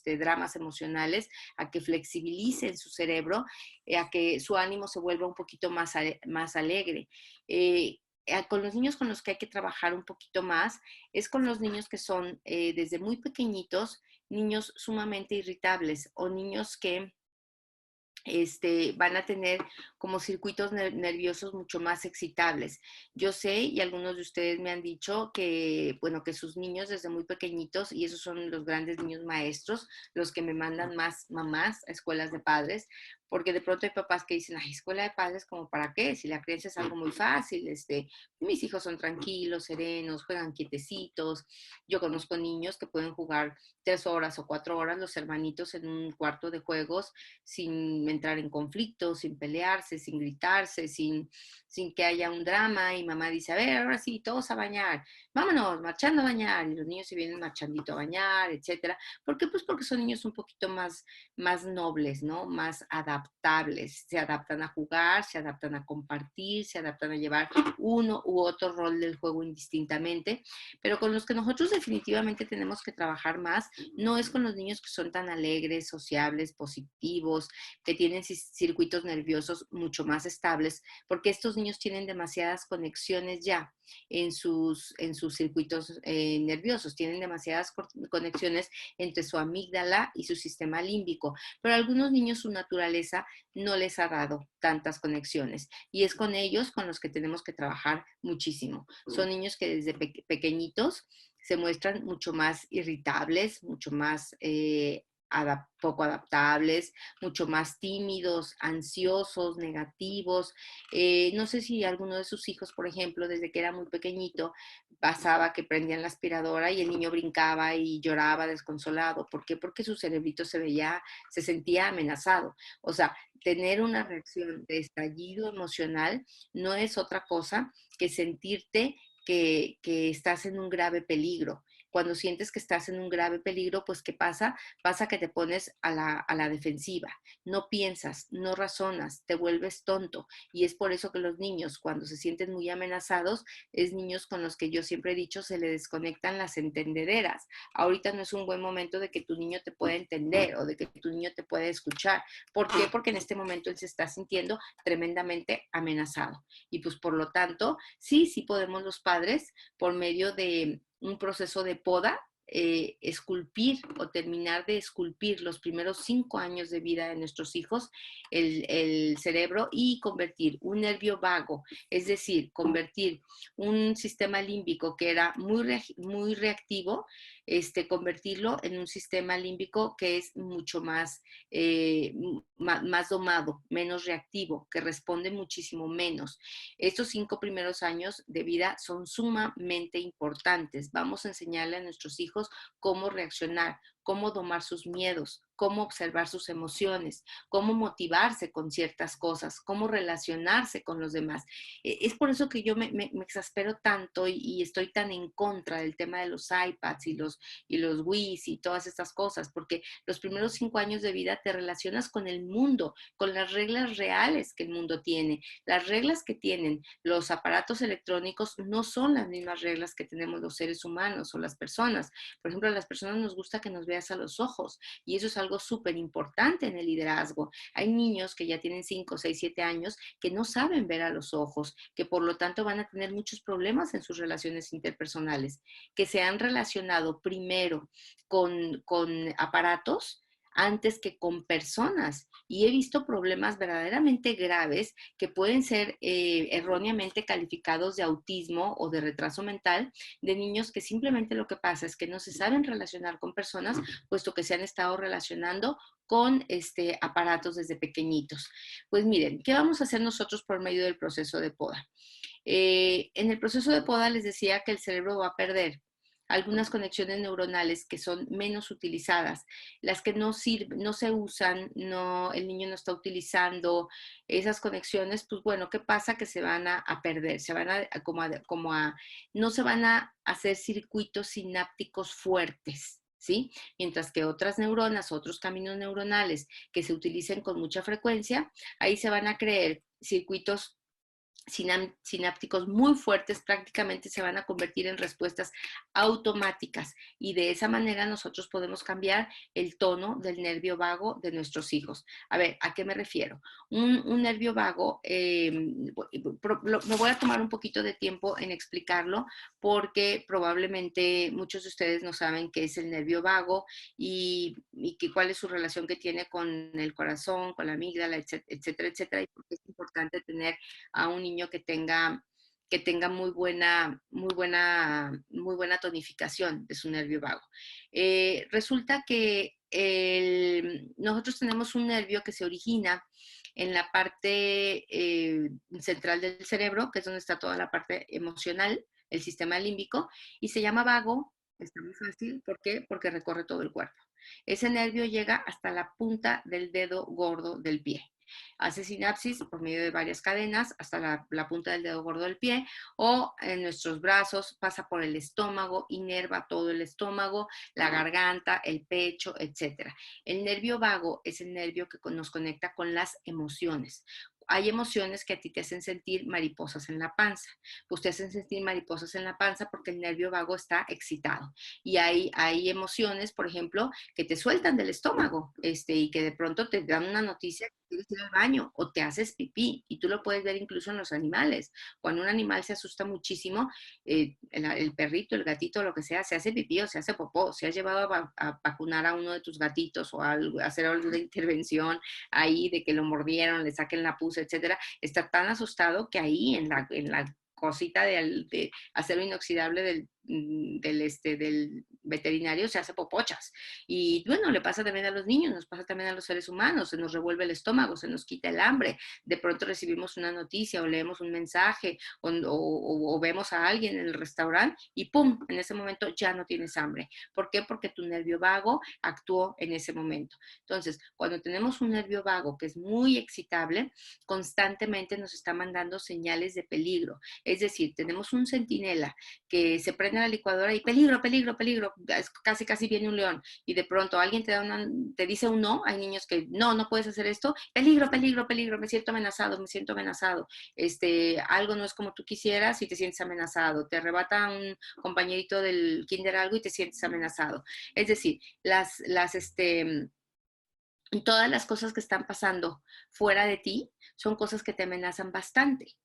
dramas emocionales, a que flexibilicen su cerebro, a que su ánimo se vuelva un poquito más alegre. Con los niños con los que hay que trabajar un poquito más es con los niños que son desde muy pequeñitos, niños sumamente irritables o niños que van a tener como circuitos nerviosos mucho más excitables. Yo sé, y algunos de ustedes me han dicho que, bueno, que sus niños desde muy pequeñitos, y esos son los grandes niños maestros, los que me mandan más mamás a escuelas de padres, porque de pronto hay papás que dicen, ay, escuela de padres, ¿como para qué? Si la crianza es algo muy fácil, mis hijos son tranquilos, serenos, juegan quietecitos. Yo conozco niños que pueden jugar 3 horas o 4 horas, los hermanitos en un cuarto de juegos, sin entrar en conflicto, sin pelearse, sin gritarse, sin que haya un drama y mamá dice, a ver, ahora sí, todos a bañar, vámonos, marchando a bañar, y los niños se vienen marchandito a bañar, etcétera. ¿Por qué? Pues porque son niños un poquito más nobles, ¿no? Más adaptables, se adaptan a jugar, se adaptan a compartir, se adaptan a llevar uno u otro rol del juego indistintamente, pero con los que nosotros definitivamente tenemos que trabajar más no es con los niños que son tan alegres, sociables, positivos, que tienen circuitos nerviosos mucho más estables, porque estos niños tienen demasiadas conexiones ya en sus circuitos nerviosos, tienen demasiadas conexiones entre su amígdala y su sistema límbico, pero a algunos niños su naturaleza no les ha dado tantas conexiones y es con ellos con los que tenemos que trabajar muchísimo. Son niños que desde pequeñitos se muestran mucho más irritables, mucho más poco adaptables, mucho más tímidos, ansiosos, negativos. No sé si alguno de sus hijos, por ejemplo, desde que era muy pequeñito, pasaba que prendían la aspiradora y el niño brincaba y lloraba desconsolado. ¿Por qué? Porque su cerebrito se sentía amenazado. O sea, tener una reacción de estallido emocional no es otra cosa que sentirte que estás en un grave peligro. cuando sientes que estás en un grave peligro, pues ¿qué pasa? Pasa que te pones a la defensiva, no piensas, no razonas, te vuelves tonto. Y es por eso que los niños, cuando se sienten muy amenazados, es niños con los que yo siempre he dicho, se le desconectan las entendederas. Ahorita no es un buen momento de que tu niño te pueda entender o de que tu niño te pueda escuchar. ¿Por qué? Porque en este momento él se está sintiendo tremendamente amenazado. Y pues por lo tanto, sí podemos los padres, por medio de un proceso de poda, esculpir o terminar de esculpir los primeros 5 años de vida de nuestros hijos, el cerebro, y convertir un nervio vago, es decir, convertir un sistema límbico que era muy reactivo, convertirlo en un sistema límbico que es mucho más domado, menos reactivo, que responde muchísimo menos. Estos 5 primeros años de vida son sumamente importantes. Vamos a enseñarle a nuestros hijos cómo reaccionar, cómo domar sus miedos, cómo observar sus emociones, cómo motivarse con ciertas cosas, cómo relacionarse con los demás. Es por eso que yo me exaspero tanto y estoy tan en contra del tema de los iPads y los Wiis y todas estas cosas, porque los primeros 5 años de vida te relacionas con el mundo, con las reglas reales que el mundo tiene. Las reglas que tienen los aparatos electrónicos no son las mismas reglas que tenemos los seres humanos o las personas. Por ejemplo, a las personas nos gusta que nos veas a los ojos y eso es algo súper importante en el liderazgo. Hay niños que ya tienen 5, 6, 7 años que no saben ver a los ojos, que por lo tanto van a tener muchos problemas en sus relaciones interpersonales, que se han relacionado primero con aparatos antes que con personas. Y he visto problemas verdaderamente graves que pueden ser erróneamente calificados de autismo o de retraso mental de niños que simplemente lo que pasa es que no se saben relacionar con personas, puesto que se han estado relacionando con aparatos desde pequeñitos. Pues miren, ¿qué vamos a hacer nosotros por medio del proceso de poda? En el proceso de poda les decía que el cerebro va a perder algunas conexiones neuronales que son menos utilizadas, las que no sirven, no se usan, no, el niño no está utilizando esas conexiones, pues bueno, ¿qué pasa? Que se van a perder, se van no se van a hacer circuitos sinápticos fuertes. ¿Sí? Mientras que otras neuronas, otros caminos neuronales que se utilicen con mucha frecuencia, ahí se van a crear circuitos sinápticos muy fuertes, prácticamente se van a convertir en respuestas automáticas y de esa manera nosotros podemos cambiar el tono del nervio vago de nuestros hijos. A ver, ¿a qué me refiero? Un nervio vago, me voy a tomar un poquito de tiempo en explicarlo porque probablemente muchos de ustedes no saben qué es el nervio vago y cuál es su relación que tiene con el corazón, con la amígdala, etcétera, etcétera, y por qué es importante tener a un niño que tenga muy buena tonificación de su nervio vago. Resulta que nosotros tenemos un nervio que se origina en la parte central del cerebro, que es donde está toda la parte emocional, el sistema límbico, y se llama vago. Está muy fácil. ¿Por qué? Porque recorre todo el cuerpo. Ese nervio llega hasta la punta del dedo gordo del pie. Hace sinapsis por medio de varias cadenas hasta la punta del dedo gordo del pie o en nuestros brazos, pasa por el estómago, inerva todo el estómago, la garganta, el pecho, etc. El nervio vago es el nervio que nos conecta con las emociones. Hay emociones que a ti te hacen sentir mariposas en la panza. Pues te hacen sentir mariposas en la panza porque el nervio vago está excitado. Y hay emociones, por ejemplo, que te sueltan del estómago y que de pronto te dan una noticia que quieres ir al baño o te haces pipí. Y tú lo puedes ver incluso en los animales. Cuando un animal se asusta muchísimo, el perrito, el gatito, lo que sea, se hace pipí o se hace popó. Si has llevado a vacunar a uno de tus gatitos o a hacer alguna intervención ahí de que lo mordieron, le saquen la pus, etcétera, está tan asustado que ahí en la cosita de acero inoxidable del veterinario se hace popochas. Y bueno, le pasa también a los niños, nos pasa también a los seres humanos, se nos revuelve el estómago, se nos quita el hambre, de pronto recibimos una noticia o leemos un mensaje o vemos a alguien en el restaurante y ¡pum! En ese momento ya no tienes hambre. ¿Por qué? Porque tu nervio vago actuó en ese momento. Entonces, cuando tenemos un nervio vago que es muy excitable, constantemente nos está mandando señales de peligro. Es decir, tenemos un centinela que se prende la licuadora y peligro, peligro, peligro, casi, casi viene un león y de pronto alguien te dice un no, hay niños que no puedes hacer esto, peligro, peligro, peligro, me siento amenazado, me siento amenazado, algo no es como tú quisieras y te sientes amenazado, te arrebata un compañerito del kinder algo y te sientes amenazado. Es decir, todas las cosas que están pasando fuera de ti son cosas que te amenazan bastante.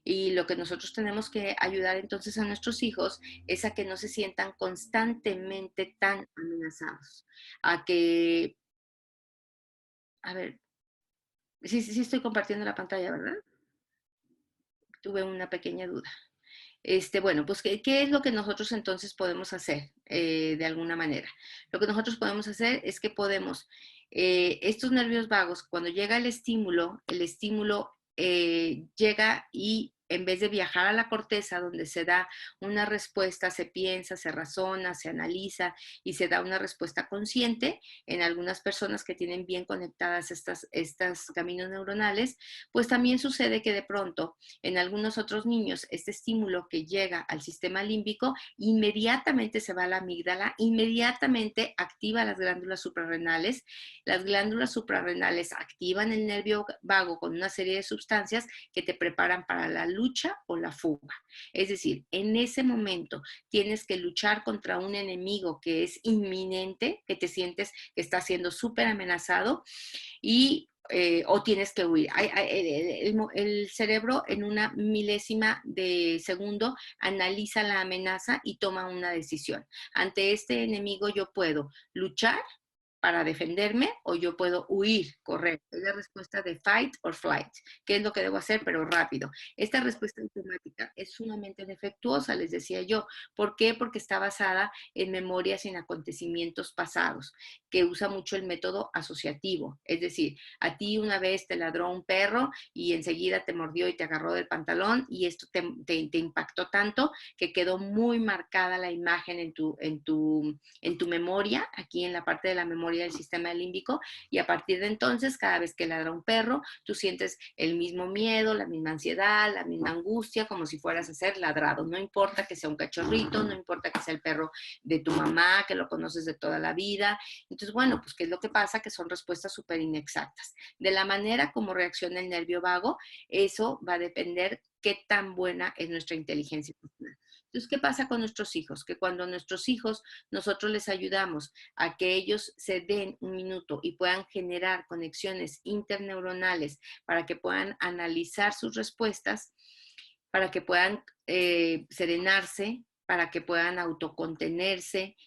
Y lo que nosotros tenemos que ayudar entonces a nuestros hijos es a que no se sientan constantemente tan amenazados. A que, a ver, sí estoy compartiendo la pantalla, ¿verdad? Tuve una pequeña duda. Bueno, pues, ¿qué es lo que nosotros entonces podemos hacer de alguna manera? Lo que nosotros podemos hacer es que podemos, estos nervios vagos, cuando llega el estímulo llega y en vez de viajar a la corteza donde se da una respuesta, se piensa, se razona, se analiza y se da una respuesta consciente, en algunas personas que tienen bien conectadas estas caminos neuronales, pues también sucede que de pronto en algunos otros niños, este estímulo que llega al sistema límbico inmediatamente se va a la amígdala, inmediatamente activa las glándulas suprarrenales. Las glándulas suprarrenales activan el nervio vago con una serie de sustancias que te preparan para la lucha o la fuga. Es decir, en ese momento tienes que luchar contra un enemigo que es inminente, que te sientes que está siendo súper amenazado y o tienes que huir. El cerebro en una milésima de segundo analiza la amenaza y toma una decisión. Ante este enemigo yo puedo luchar para defenderme o yo puedo huir, correr. Es la respuesta de fight or flight. ¿Qué es lo que debo hacer? Pero rápido. Esta respuesta automática es sumamente defectuosa, les decía yo. ¿Por qué? Porque está basada en memorias y en acontecimientos pasados, que usa mucho el método asociativo. Es decir, a ti una vez te ladró un perro y enseguida te mordió y te agarró del pantalón y esto te impactó tanto que quedó muy marcada la imagen en tu memoria, aquí en la parte de la memoria del sistema límbico, y a partir de entonces, cada vez que ladra un perro, tú sientes el mismo miedo, la misma ansiedad, la misma angustia, como si fueras a ser ladrado. No importa que sea un cachorrito, no importa que sea el perro de tu mamá, que lo conoces de toda la vida. Entonces, bueno, pues, ¿qué es lo que pasa? Que son respuestas súper inexactas. De la manera como reacciona el nervio vago, eso va a depender qué tan buena es nuestra inteligencia emocional. Entonces, ¿qué pasa con nuestros hijos? Que cuando nuestros hijos nosotros les ayudamos a que ellos se den un minuto y puedan generar conexiones interneuronales para que puedan analizar sus respuestas, para que puedan serenarse, para que puedan autocontenerse,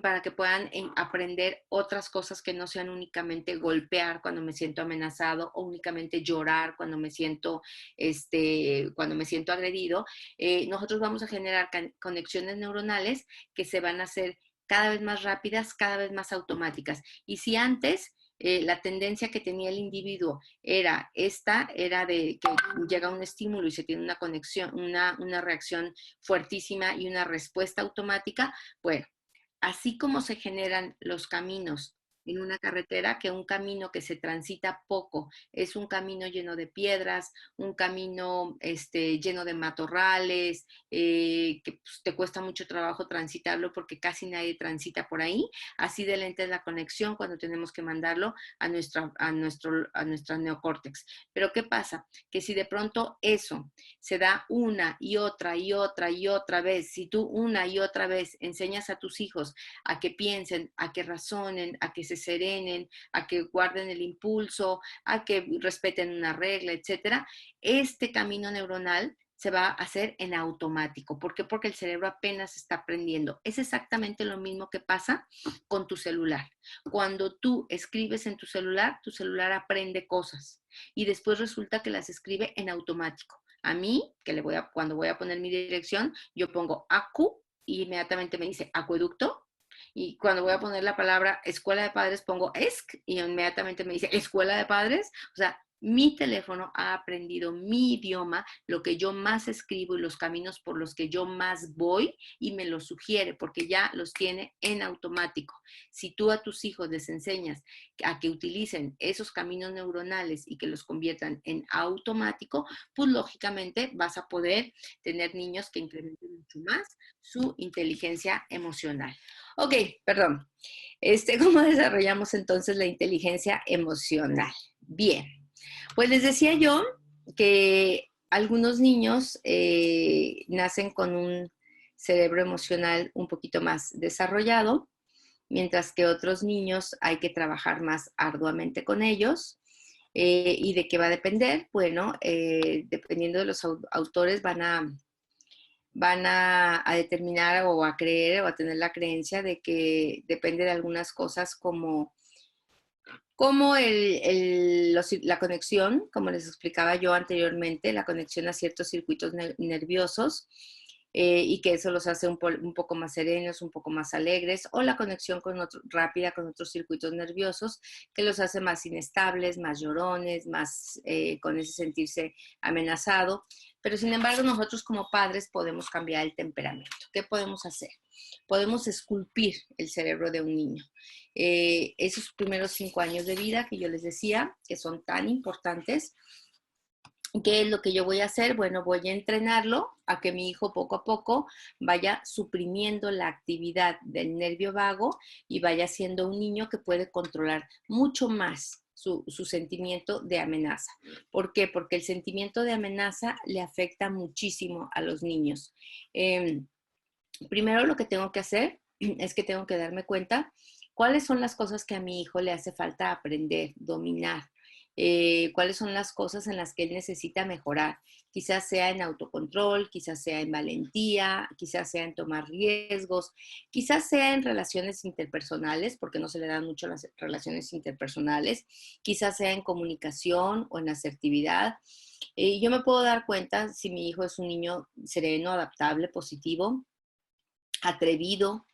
para que puedan aprender otras cosas que no sean únicamente golpear cuando me siento amenazado o únicamente llorar cuando me siento agredido. Nosotros vamos a generar conexiones neuronales que se van a hacer cada vez más rápidas, cada vez más automáticas. Y si antes la tendencia que tenía el individuo era de que llega un estímulo y se tiene una conexión, una reacción fuertísima y una respuesta automática, bueno, así como se generan los caminos en una carretera, que un camino que se transita poco es un camino lleno de piedras, un camino lleno de matorrales, que pues, te cuesta mucho trabajo transitarlo porque casi nadie transita por ahí. Así de lenta es la conexión cuando tenemos que mandarlo a nuestra neocórtex. Pero ¿qué pasa? Que si de pronto eso se da una y otra y otra y otra vez, si tú una y otra vez enseñas a tus hijos a que piensen, a que razonen, a que se serenen, a que guarden el impulso, a que respeten una regla, etcétera, este camino neuronal se va a hacer en automático. ¿Por qué? Porque el cerebro apenas está aprendiendo. Es exactamente lo mismo que pasa con tu celular. Cuando tú escribes en tu celular aprende cosas y después resulta que las escribe en automático. A mí, cuando voy a poner mi dirección, yo pongo acu y inmediatamente me dice acueducto. Y cuando voy a poner la palabra escuela de padres, pongo ESC y inmediatamente me dice escuela de padres. O sea, mi teléfono ha aprendido mi idioma, lo que yo más escribo y los caminos por los que yo más voy y me los sugiere porque ya los tiene en automático. Si tú a tus hijos les enseñas a que utilicen esos caminos neuronales y que los conviertan en automático, pues lógicamente vas a poder tener niños que incrementen mucho más su inteligencia emocional. Ok, perdón. ¿Cómo desarrollamos entonces la inteligencia emocional? Bien, pues les decía yo que algunos niños nacen con un cerebro emocional un poquito más desarrollado, mientras que otros niños hay que trabajar más arduamente con ellos. ¿Y de qué va a depender? Bueno, dependiendo de los autores van a determinar o a creer o a tener la creencia de que depende de algunas cosas como la conexión, como les explicaba yo anteriormente, la conexión a ciertos circuitos nerviosos, y que eso los hace un poco más serenos, un poco más alegres, o la conexión rápida con otros circuitos nerviosos que los hace más inestables, más llorones, más con ese sentirse amenazado. Pero sin embargo, nosotros como padres podemos cambiar el temperamento. ¿Qué podemos hacer? Podemos esculpir el cerebro de un niño. Esos primeros 5 años de vida que yo les decía, que son tan importantes, ¿qué es lo que yo voy a hacer? Bueno, voy a entrenarlo a que mi hijo poco a poco vaya suprimiendo la actividad del nervio vago y vaya siendo un niño que puede controlar mucho más su sentimiento de amenaza. ¿Por qué? Porque el sentimiento de amenaza le afecta muchísimo a los niños. Primero lo que tengo que hacer es que tengo que darme cuenta cuáles son las cosas que a mi hijo le hace falta aprender, dominar. Cuáles son las cosas en las que él necesita mejorar. Quizás sea en autocontrol, quizás sea en valentía, quizás sea en tomar riesgos, quizás sea en relaciones interpersonales, porque no se le dan mucho las relaciones interpersonales, quizás sea en comunicación o en asertividad. Yo me puedo dar cuenta si mi hijo es un niño sereno, adaptable, positivo, atrevido,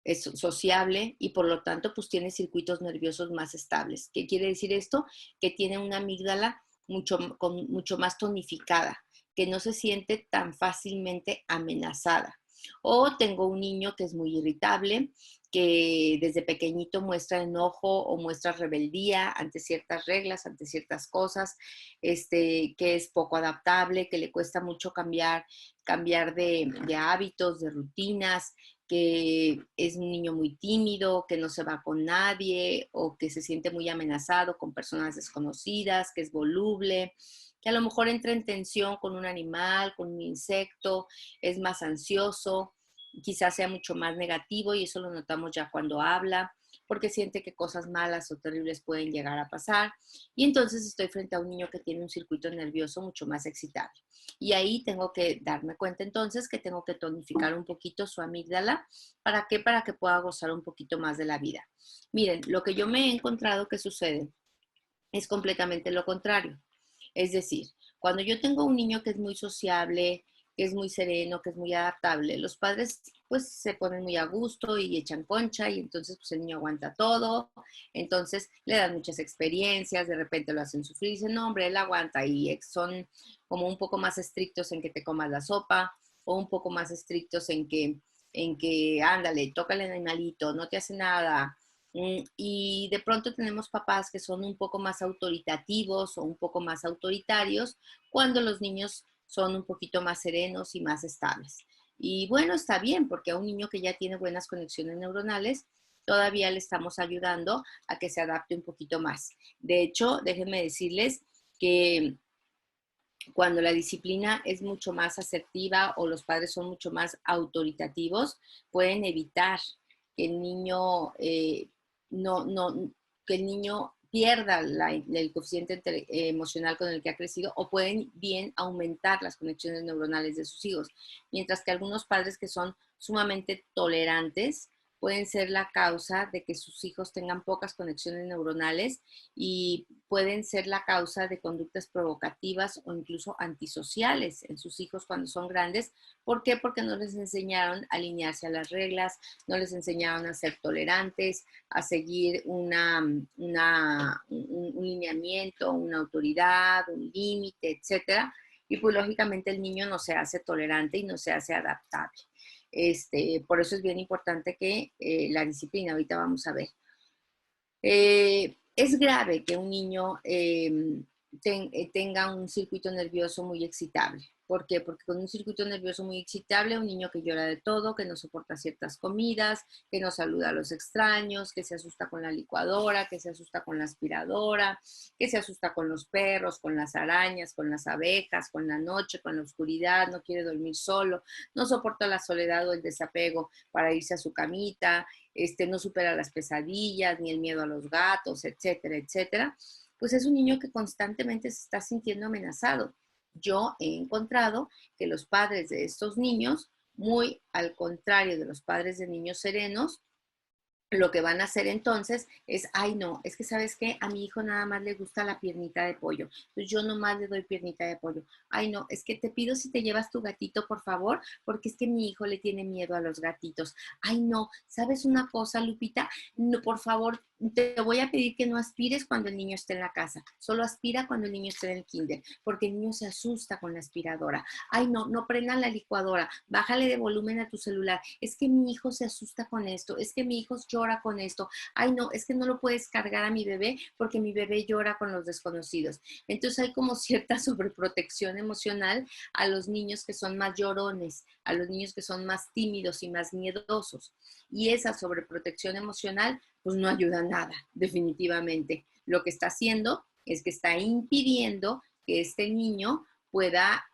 es sociable y por lo tanto pues tiene circuitos nerviosos más estables. ¿Qué quiere decir esto? Que tiene una amígdala mucho más tonificada, que no se siente tan fácilmente amenazada. O tengo un niño que es muy irritable, que desde pequeñito muestra enojo o muestra rebeldía ante ciertas reglas, ante ciertas cosas, que es poco adaptable, que le cuesta mucho cambiar de hábitos, de rutinas, que es un niño muy tímido, que no se va con nadie o que se siente muy amenazado con personas desconocidas, que es voluble, que a lo mejor entra en tensión con un animal, con un insecto, es más ansioso, quizás sea mucho más negativo y eso lo notamos ya cuando habla, porque siente que cosas malas o terribles pueden llegar a pasar. Y entonces estoy frente a un niño que tiene un circuito nervioso mucho más excitable. Y ahí tengo que darme cuenta entonces que tengo que tonificar un poquito su amígdala. ¿Para qué? Para que pueda gozar un poquito más de la vida. Miren, lo que yo me he encontrado que sucede es completamente lo contrario. Es decir, cuando yo tengo un niño que es muy sociable, que es muy sereno, que es muy adaptable, los padres pues se ponen muy a gusto y echan concha y entonces pues el niño aguanta todo, entonces le dan muchas experiencias, de repente lo hacen sufrir y dicen, no hombre, él aguanta y son como un poco más estrictos en que te comas la sopa o un poco más estrictos en que ándale, tócale al animalito, no te hace nada, y de pronto tenemos papás que son un poco más autoritativos o un poco más autoritarios cuando los niños son un poquito más serenos y más estables. Y bueno, está bien, porque a un niño que ya tiene buenas conexiones neuronales, todavía le estamos ayudando a que se adapte un poquito más. De hecho, déjenme decirles que cuando la disciplina es mucho más asertiva o los padres son mucho más autoritativos, pueden evitar que el niño que el niño pierda el coeficiente emocional con el que ha crecido o pueden bien aumentar las conexiones neuronales de sus hijos. Mientras que algunos padres que son sumamente tolerantes pueden ser la causa de que sus hijos tengan pocas conexiones neuronales y pueden ser la causa de conductas provocativas o incluso antisociales en sus hijos cuando son grandes. ¿Por qué? Porque no les enseñaron a alinearse a las reglas, no les enseñaron a ser tolerantes, a seguir un lineamiento, una autoridad, un límite, etcétera. Y pues lógicamente el niño no se hace tolerante y no se hace adaptable. Por eso es bien importante que la disciplina, ahorita vamos a ver. Es grave que un niño tenga un circuito nervioso muy excitable. ¿Por qué? Porque con un circuito nervioso muy excitable, un niño que llora de todo, que no soporta ciertas comidas, que no saluda a los extraños, que se asusta con la licuadora, que se asusta con la aspiradora, que se asusta con los perros, con las arañas, con las abejas, con la noche, con la oscuridad, no quiere dormir solo, no soporta la soledad o el desapego para irse a su camita, no supera las pesadillas, ni el miedo a los gatos, etcétera, etcétera, pues es un niño que constantemente se está sintiendo amenazado. Yo he encontrado que los padres de estos niños, muy al contrario de los padres de niños serenos, lo que van a hacer entonces es, ay no, es que ¿sabes qué? A mi hijo nada más le gusta la piernita de pollo, entonces yo nomás le doy piernita de pollo. Ay no, es que te pido si te llevas tu gatito, por favor, porque es que mi hijo le tiene miedo a los gatitos. Ay no, ¿sabes una cosa, Lupita? No, por favor, te voy a pedir que no aspires cuando el niño esté en la casa, solo aspira cuando el niño esté en el kinder, porque el niño se asusta con la aspiradora. Ay no, no prendan la licuadora, bájale de volumen a tu celular, es que mi hijo se asusta con esto, es que mi hijo llora con esto, ay no, es que no lo puedes cargar a mi bebé porque mi bebé llora con los desconocidos. Entonces hay como cierta sobreprotección emocional a los niños que son más llorones, a los niños que son más tímidos y más miedosos. Y esa sobreprotección emocional pues no ayuda a nada, definitivamente. Lo que está haciendo es que está impidiendo que este niño pueda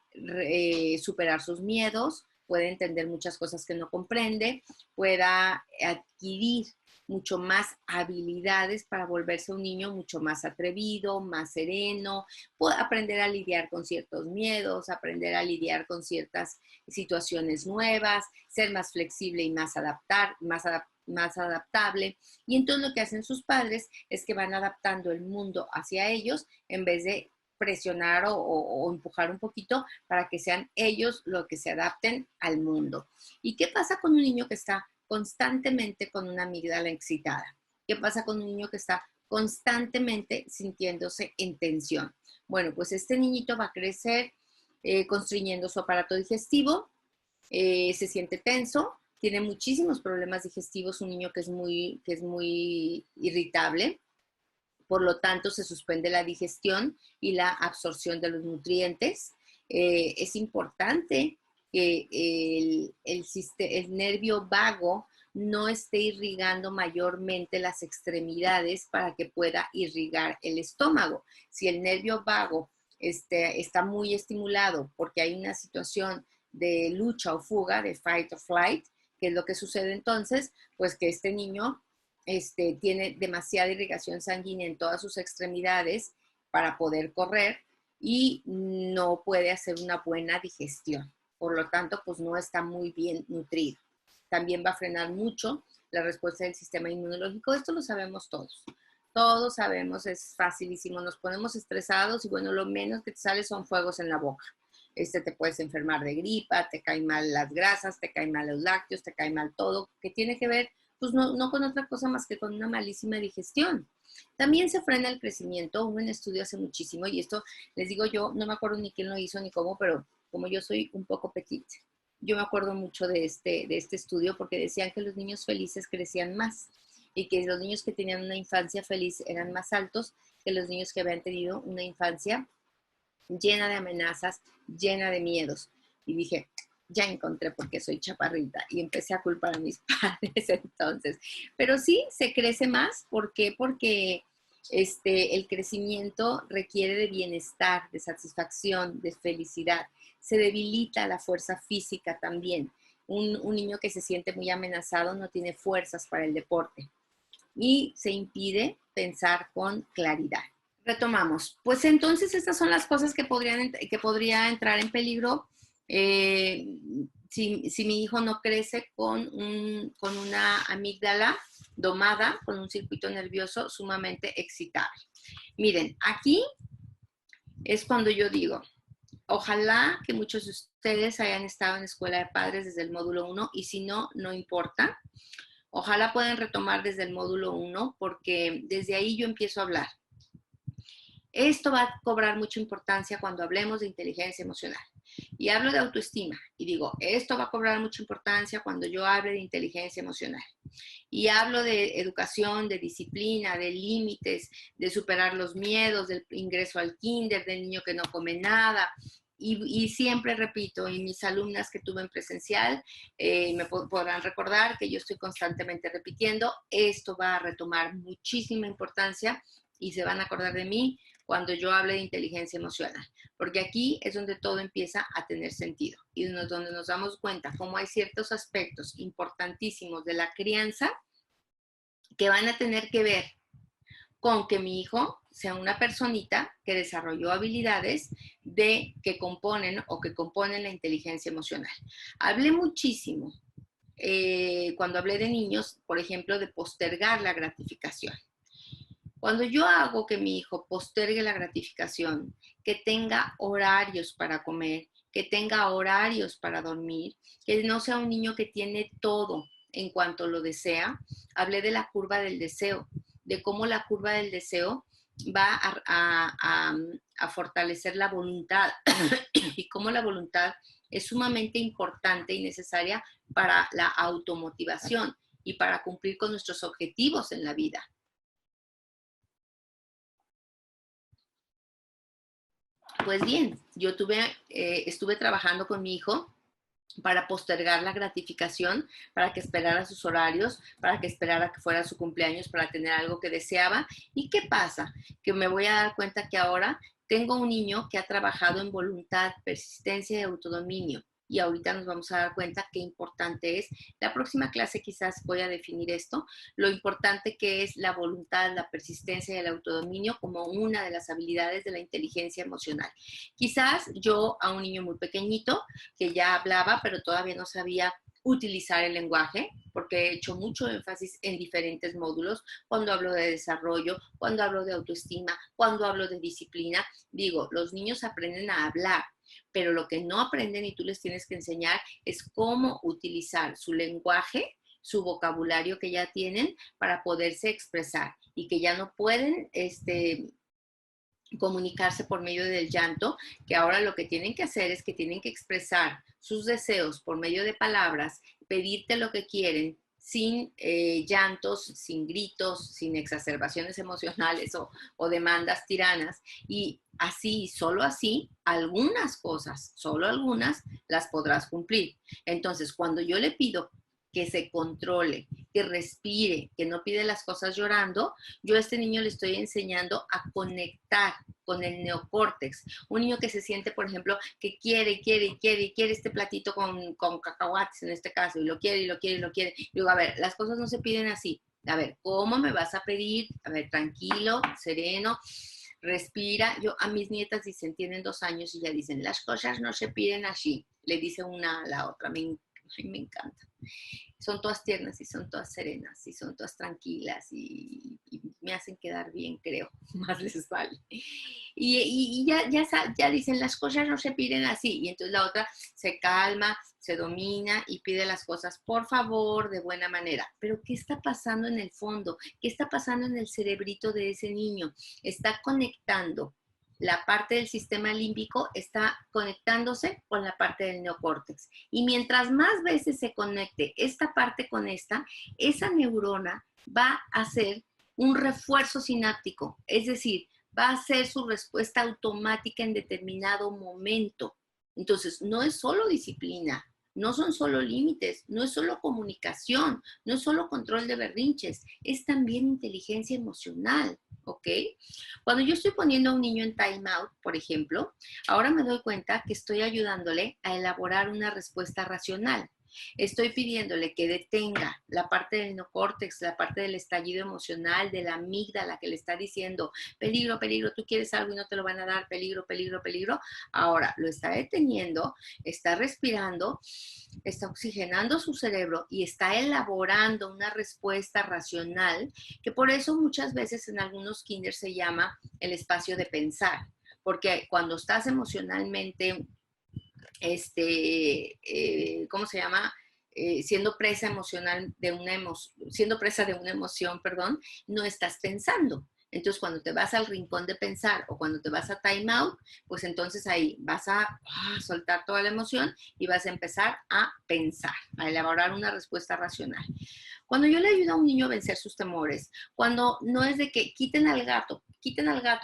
superar sus miedos, puede entender muchas cosas que no comprende, pueda adquirir mucho más habilidades para volverse un niño mucho más atrevido, más sereno, puede aprender a lidiar con ciertos miedos, aprender a lidiar con ciertas situaciones nuevas, ser más flexible y más adaptable. Y entonces lo que hacen sus padres es que van adaptando el mundo hacia ellos en vez de presionar o empujar un poquito para que sean ellos los que se adapten al mundo. ¿Y qué pasa con un niño que está constantemente con una amígdala excitada? ¿Qué pasa con un niño que está constantemente sintiéndose en tensión? Bueno, pues este niñito va a crecer constriñendo su aparato digestivo, se siente tenso, tiene muchísimos problemas digestivos, un niño que es muy irritable, por lo tanto se suspende la digestión y la absorción de los nutrientes. Es importante que el nervio vago no esté irrigando mayormente las extremidades para que pueda irrigar el estómago. Si el nervio vago está muy estimulado porque hay una situación de lucha o fuga, de fight or flight, ¿qué es lo que sucede entonces? Pues que este niño tiene demasiada irrigación sanguínea en todas sus extremidades para poder correr y no puede hacer una buena digestión. Por lo tanto, pues no está muy bien nutrido. También va a frenar mucho la respuesta del sistema inmunológico. Esto lo sabemos todos. Todos sabemos, es facilísimo. Nos ponemos estresados y bueno, lo menos que te sale son fuegos en la boca. Te puedes enfermar de gripa, te caen mal las grasas, te caen mal los lácteos, te cae mal todo, que tiene que ver pues no con otra cosa más que con una malísima digestión. También se frena el crecimiento. Hubo un estudio hace muchísimo, y esto les digo yo, no me acuerdo ni quién lo hizo ni cómo, pero como yo soy un poco petit, yo me acuerdo mucho de este estudio porque decían que los niños felices crecían más y que los niños que tenían una infancia feliz eran más altos que los niños que habían tenido una infancia llena de amenazas, llena de miedos. Y dije, ya encontré por qué soy chaparrita, y empecé a culpar a mis padres entonces. Pero sí, se crece más. ¿Por qué? Porque el crecimiento requiere de bienestar, de satisfacción, de felicidad. Se debilita la fuerza física también. Un niño que se siente muy amenazado no tiene fuerzas para el deporte y se impide pensar con claridad. Retomamos. Pues entonces estas son las cosas que podría entrar en peligro. si mi hijo no crece con una amígdala domada, con un circuito nervioso sumamente excitable. Miren, aquí es cuando yo digo, ojalá que muchos de ustedes hayan estado en escuela de padres desde el módulo 1 y si no, no importa. Ojalá puedan retomar desde el módulo 1 porque desde ahí yo empiezo a hablar. Esto va a cobrar mucha importancia cuando hablemos de inteligencia emocional. Y hablo de autoestima y digo, esto va a cobrar mucha importancia cuando yo hable de inteligencia emocional. Y hablo de educación, de disciplina, de límites, de superar los miedos, del ingreso al kinder, del niño que no come nada. Y siempre repito, y mis alumnas que tuve en presencial me podrán recordar que yo estoy constantemente repitiendo, esto va a retomar muchísima importancia y se van a acordar de mí cuando yo hable de inteligencia emocional, porque aquí es donde todo empieza a tener sentido y donde nos damos cuenta cómo hay ciertos aspectos importantísimos de la crianza que van a tener que ver con que mi hijo sea una personita que desarrolló habilidades que componen la inteligencia emocional. Hablé muchísimo cuando hablé de niños, por ejemplo, de postergar la gratificación. Cuando yo hago que mi hijo postergue la gratificación, que tenga horarios para comer, que tenga horarios para dormir, que no sea un niño que tiene todo en cuanto lo desea, hablé de la curva del deseo, de cómo la curva del deseo va a fortalecer la voluntad y cómo la voluntad es sumamente importante y necesaria para la automotivación y para cumplir con nuestros objetivos en la vida. Pues bien, yo estuve trabajando con mi hijo para postergar la gratificación, para que esperara sus horarios, para que esperara que fuera su cumpleaños, para tener algo que deseaba. ¿Y qué pasa? Que me voy a dar cuenta que ahora tengo un niño que ha trabajado en voluntad, persistencia y autodominio. Y ahorita nos vamos a dar cuenta qué importante es. La próxima clase quizás voy a definir esto, lo importante que es la voluntad, la persistencia y el autodominio como una de las habilidades de la inteligencia emocional. Quizás yo a un niño muy pequeñito que ya hablaba, pero todavía no sabía utilizar el lenguaje, porque he hecho mucho énfasis en diferentes módulos, cuando hablo de desarrollo, cuando hablo de autoestima, cuando hablo de disciplina, digo, los niños aprenden a hablar, pero lo que no aprenden y tú les tienes que enseñar es cómo utilizar su lenguaje, su vocabulario que ya tienen para poderse expresar y que ya no pueden comunicarse por medio del llanto, que ahora lo que tienen que hacer es que tienen que expresar sus deseos por medio de palabras, pedirte lo que quieren, sin llantos, sin gritos, sin exacerbaciones emocionales o demandas tiranas. Y así, solo así, algunas cosas, solo algunas, las podrás cumplir. Entonces, cuando yo le pido que se controle, que respire, que no pide las cosas llorando, yo a este niño le estoy enseñando a conectar con el neocórtex. Un niño que se siente, por ejemplo, que quiere este platito con cacahuates en este caso, y lo quiere, y lo quiere, y lo quiere. Y digo, a ver, las cosas no se piden así. A ver, ¿cómo me vas a pedir? A ver, tranquilo, sereno, respira. Yo a mis nietas dicen, tienen 2 años y ya dicen, las cosas no se piden así. Le dice una a la otra, me encanta. Son todas tiernas y son todas serenas y son todas tranquilas y me hacen quedar bien, creo, más les vale. Y ya dicen, las cosas no se piden así. Y entonces la otra se calma, se domina y pide las cosas, por favor, de buena manera. Pero ¿qué está pasando en el fondo? ¿Qué está pasando en el cerebrito de ese niño? Está conectando. La parte del sistema límbico está conectándose con la parte del neocórtex. Y mientras más veces se conecte esta parte con esta, esa neurona va a hacer un refuerzo sináptico, es decir, va a hacer su respuesta automática en determinado momento. Entonces, no es solo disciplina, no son solo límites, no es solo comunicación, no es solo control de berrinches, es también inteligencia emocional, ¿ok? Cuando yo estoy poniendo a un niño en time out, por ejemplo, ahora me doy cuenta que estoy ayudándole a elaborar una respuesta racional. Estoy pidiéndole que detenga la parte del neocórtex, la parte del estallido emocional, de la amígdala que le está diciendo, peligro, peligro, tú quieres algo y no te lo van a dar, peligro, peligro, peligro. Ahora lo está deteniendo, está respirando, está oxigenando su cerebro y está elaborando una respuesta racional, que por eso muchas veces en algunos kinders se llama el espacio de pensar, porque cuando estás emocionalmente, ¿cómo se llama? Siendo presa emocional de siendo presa de una emoción, perdón, no estás pensando. Entonces, cuando te vas al rincón de pensar o cuando te vas a time out, pues entonces ahí vas a soltar toda la emoción y vas a empezar a pensar, a elaborar una respuesta racional. Cuando yo le ayudo a un niño a vencer sus temores, cuando no es de que quiten al gato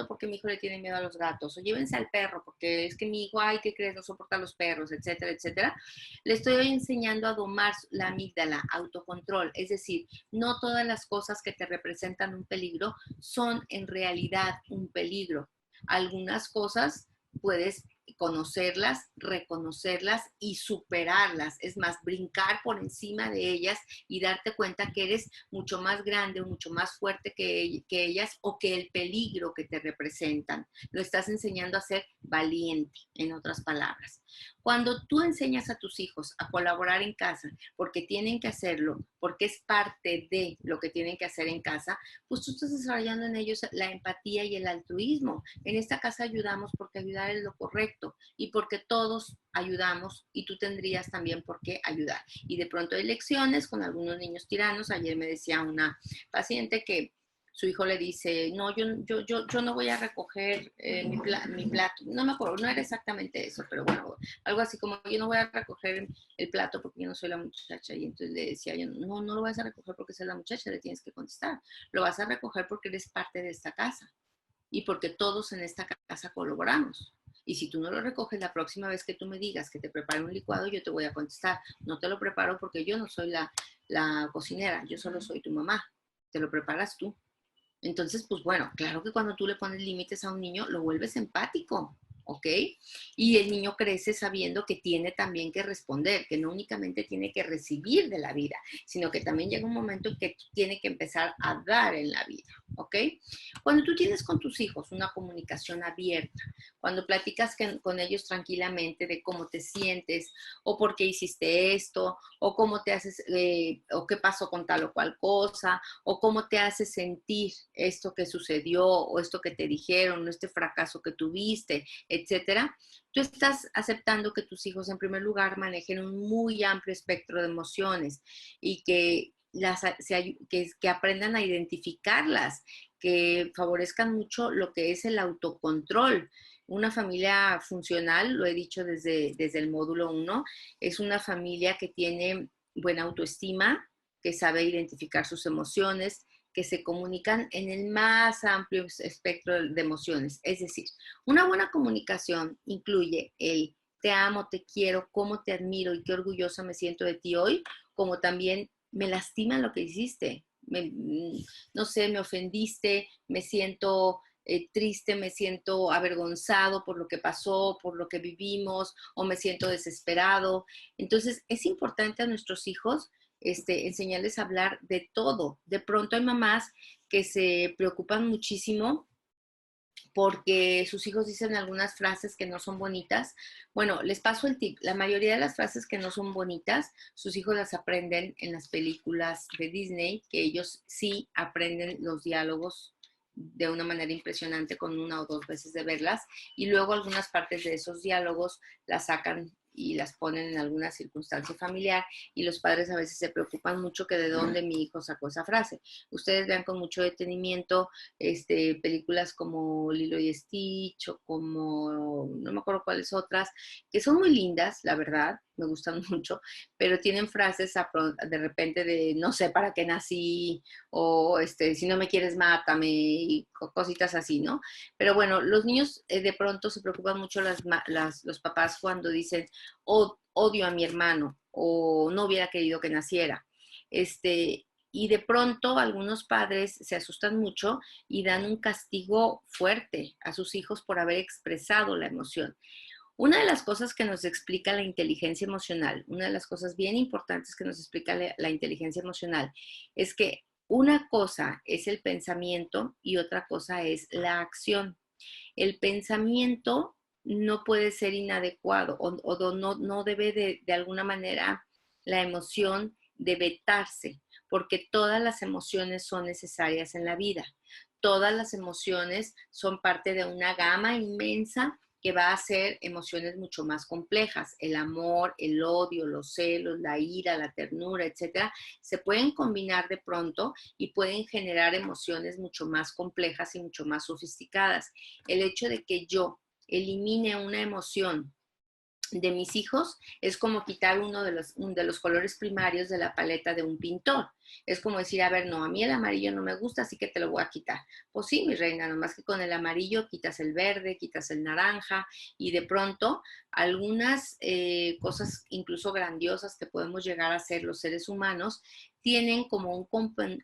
porque mi hijo le tiene miedo a los gatos, o llévense al perro porque es que mi hijo, ay, ¿qué crees? No soporta a los perros, etcétera, etcétera. Le estoy enseñando a domar la amígdala, autocontrol, es decir, no todas las cosas que te representan un peligro son en realidad un peligro. Algunas cosas puedes conocerlas, reconocerlas y superarlas. Es más, brincar por encima de ellas y darte cuenta que eres mucho más grande o mucho más fuerte que ellas o que el peligro que te representan. Lo estás enseñando a ser valiente, en otras palabras. Cuando tú enseñas a tus hijos a colaborar en casa, porque tienen que hacerlo, porque es parte de lo que tienen que hacer en casa, pues tú estás desarrollando en ellos la empatía y el altruismo. En esta casa ayudamos porque ayudar es lo correcto y porque todos ayudamos y tú tendrías también por qué ayudar. Y de pronto hay lecciones con algunos niños tiranos. Ayer me decía una paciente que su hijo le dice, no, yo no voy a recoger mi plato. No me acuerdo, no era exactamente eso, pero bueno, algo así como, yo no voy a recoger el plato porque yo no soy la muchacha. Y entonces le decía yo, no, no lo vas a recoger porque soy la muchacha, le tienes que contestar. Lo vas a recoger porque eres parte de esta casa y porque todos en esta casa colaboramos. Y si tú no lo recoges la próxima vez que tú me digas que te prepare un licuado, yo te voy a contestar, no te lo preparo porque yo no soy la cocinera, yo solo soy tu mamá, te lo preparas tú. Entonces, pues bueno, claro que cuando tú le pones límites a un niño, lo vuelves empático, ¿ok? Y el niño crece sabiendo que tiene también que responder, que no únicamente tiene que recibir de la vida, sino que también llega un momento en que tiene que empezar a dar en la vida, ¿ok? Cuando tú tienes con tus hijos una comunicación abierta, cuando platicas con ellos tranquilamente de cómo te sientes, o por qué hiciste esto, o cómo te haces, o qué pasó con tal o cual cosa, o cómo te hace sentir esto que sucedió, o esto que te dijeron, o este fracaso que tuviste, etcétera, tú estás aceptando que tus hijos en primer lugar manejen un muy amplio espectro de emociones y que aprendan a identificarlas, que favorezcan mucho lo que es el autocontrol. Una familia funcional, lo he dicho desde el módulo 1, es una familia que tiene buena autoestima, que sabe identificar sus emociones, que se comunican en el más amplio espectro de emociones. Es decir, una buena comunicación incluye el te amo, te quiero, cómo te admiro y qué orgullosa me siento de ti hoy, como también me lastima lo que hiciste. No sé, me ofendiste, me siento triste, me siento avergonzado por lo que pasó, por lo que vivimos, o me siento desesperado. Entonces, es importante a nuestros hijos enseñarles a hablar de todo. De pronto hay mamás que se preocupan muchísimo porque sus hijos dicen algunas frases que no son bonitas. Bueno, les paso el tip. La mayoría de las frases que no son bonitas, sus hijos las aprenden en las películas de Disney, que ellos sí aprenden los diálogos de una manera impresionante con una o dos veces de verlas, y luego algunas partes de esos diálogos las sacan y las ponen en alguna circunstancia familiar, y los padres a veces se preocupan mucho que de dónde mi hijo sacó esa frase. Ustedes vean con mucho detenimiento películas como Lilo y Stitch o como, no me acuerdo cuáles otras, que son muy lindas, la verdad, me gustan mucho, pero tienen frases de repente de no sé para qué nací, o si no me quieres mátame, y cositas así, ¿no? Pero bueno, los niños de pronto se preocupan mucho los papás cuando dicen, odio a mi hermano, o no hubiera querido que naciera. Y de pronto algunos padres se asustan mucho y dan un castigo fuerte a sus hijos por haber expresado la emoción. Una de las cosas que nos explica la inteligencia emocional, una de las cosas bien importantes que nos explica la inteligencia emocional, es que una cosa es el pensamiento y otra cosa es la acción. El pensamiento no puede ser inadecuado o no debe de alguna manera la emoción de vetarse, porque todas las emociones son necesarias en la vida. Todas las emociones son parte de una gama inmensa que va a ser emociones mucho más complejas. El amor, el odio, los celos, la ira, la ternura, etcétera, se pueden combinar de pronto y pueden generar emociones mucho más complejas y mucho más sofisticadas. El hecho de que yo elimine una emoción de mis hijos es como quitar uno de los colores primarios de la paleta de un pintor. Es como decir, a ver, no, a mí el amarillo no me gusta, así que te lo voy a quitar. Pues sí, mi reina, nomás que con el amarillo quitas el verde, quitas el naranja y de pronto algunas cosas incluso grandiosas que podemos llegar a ser los seres humanos tienen como un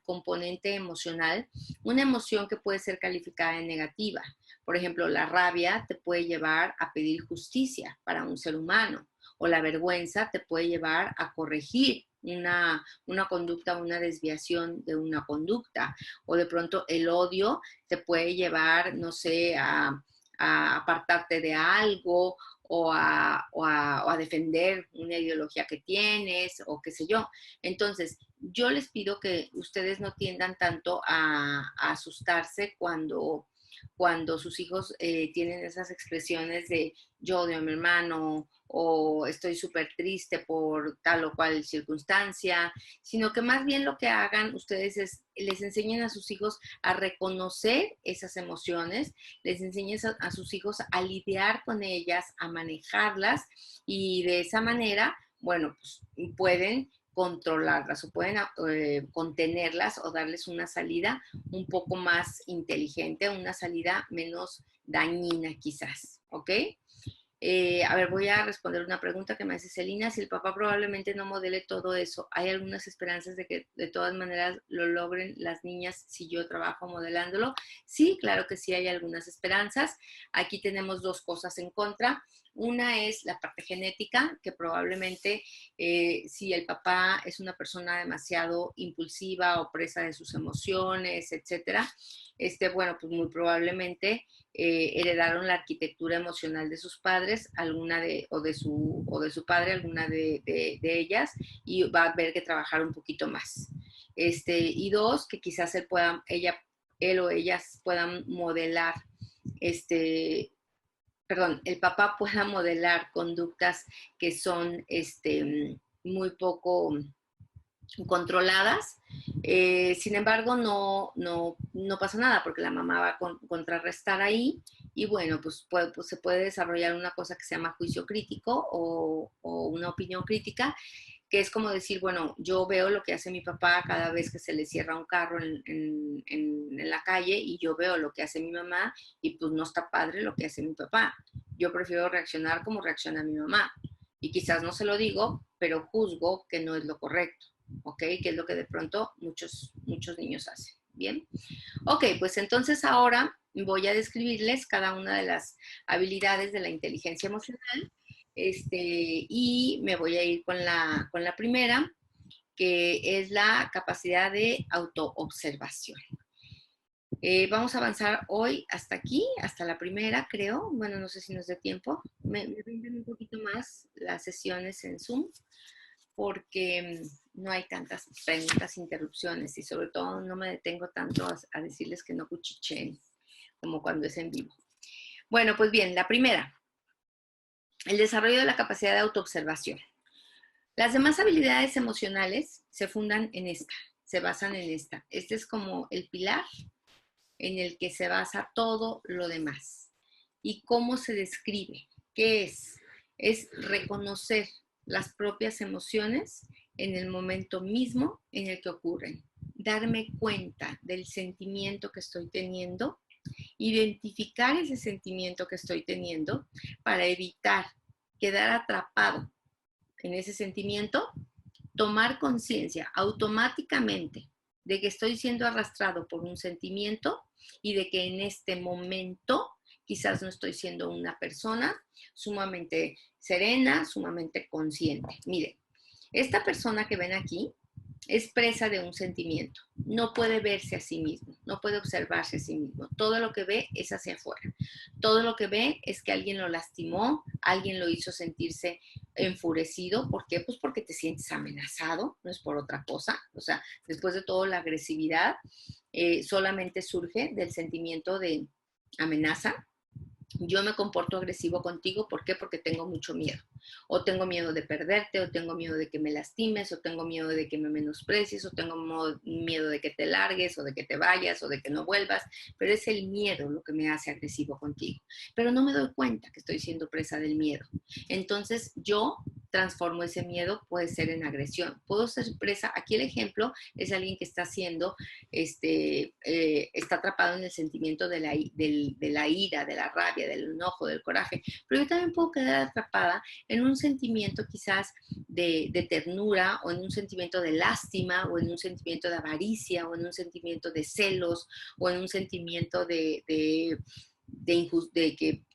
componente emocional, una emoción que puede ser calificada de negativa. Por ejemplo, la rabia te puede llevar a pedir justicia para un ser humano o la vergüenza te puede llevar a corregir una conducta, una desviación de una conducta, o de pronto el odio te puede llevar, no sé, a apartarte de algo o a defender una ideología que tienes o qué sé yo. Entonces, yo les pido que ustedes no tiendan tanto a asustarse cuando sus hijos tienen esas expresiones de yo odio a mi hermano o estoy súper triste por tal o cual circunstancia, sino que más bien lo que hagan ustedes es les enseñen a sus hijos a reconocer esas emociones, les enseñen a sus hijos a lidiar con ellas, a manejarlas y de esa manera, bueno, pues pueden controlarlas o pueden contenerlas o darles una salida un poco más inteligente, una salida menos dañina quizás, ¿ok? A ver, voy a responder una pregunta que me hace Celina. Si el papá probablemente no modele todo eso, ¿hay algunas esperanzas de que de todas maneras lo logren las niñas si yo trabajo modelándolo? Sí, claro que sí hay algunas esperanzas. Aquí tenemos dos cosas en contra. Una es la parte genética, que probablemente si el papá es una persona demasiado impulsiva o presa de sus emociones, etcétera, bueno, pues muy probablemente heredaron la arquitectura emocional de sus padres, o de su padre, alguna de ellas, y va a haber que trabajar un poquito más. Y dos, que quizás él o ellas puedan modelar, perdón, el papá pueda modelar conductas que son muy poco controladas. Sin embargo, no pasa nada porque la mamá va a contrarrestar ahí y bueno, pues se puede desarrollar una cosa que se llama juicio crítico o una opinión crítica, que es como decir, bueno, yo veo lo que hace mi papá cada vez que se le cierra un carro en la calle y yo veo lo que hace mi mamá y pues no está padre lo que hace mi papá. Yo prefiero reaccionar como reacciona mi mamá y quizás no se lo digo, pero juzgo que no es lo correcto. ¿Ok? Que es lo que de pronto muchos niños hacen. Bien. Ok, pues entonces ahora voy a describirles cada una de las habilidades de la inteligencia emocional. Y me voy a ir con la primera, que es la capacidad de autoobservación. Vamos a avanzar hoy hasta aquí, hasta la primera, creo. Bueno, no sé si nos dé tiempo. Me rinden un poquito más las sesiones en Zoom porque no hay tantas interrupciones y sobre todo no me detengo tanto a decirles que no cuchicheen como cuando es en vivo. Bueno, pues bien, la primera, el desarrollo de la capacidad de autoobservación. Las demás habilidades emocionales se fundan en esta, se basan en esta. Este es como el pilar en el que se basa todo lo demás. ¿Y cómo se describe? ¿Qué es? Es reconocer las propias emociones en el momento mismo en el que ocurren. Darme cuenta del sentimiento que estoy teniendo, identificar ese sentimiento que estoy teniendo para evitar quedar atrapado en ese sentimiento, tomar conciencia automáticamente de que estoy siendo arrastrado por un sentimiento y de que en este momento quizás no estoy siendo una persona sumamente serena, sumamente consciente. Miren, esta persona que ven aquí es presa de un sentimiento. No puede verse a sí mismo, no puede observarse a sí mismo. Todo lo que ve es hacia afuera. Todo lo que ve es que alguien lo lastimó, alguien lo hizo sentirse enfurecido. ¿Por qué? Pues porque te sientes amenazado, no es por otra cosa. O sea, después de todo, la agresividad solamente surge del sentimiento de amenaza. Yo me comporto agresivo contigo, ¿por qué? Porque tengo mucho miedo. O tengo miedo de perderte, o tengo miedo de que me lastimes, o tengo miedo de que me menosprecies, o tengo miedo de que te largues, o de que te vayas, o de que no vuelvas. Pero es el miedo lo que me hace agresivo contigo. Pero no me doy cuenta que estoy siendo presa del miedo. Entonces yo transformo ese miedo, puede ser en agresión. Puedo ser presa, aquí el ejemplo es alguien que está haciendo, está atrapado en el sentimiento de la ira, de la rabia, del enojo, del coraje, pero yo también puedo quedar atrapada en un sentimiento quizás de ternura, o en un sentimiento de lástima, o en un sentimiento de avaricia, o en un sentimiento de celos, o en un sentimiento de que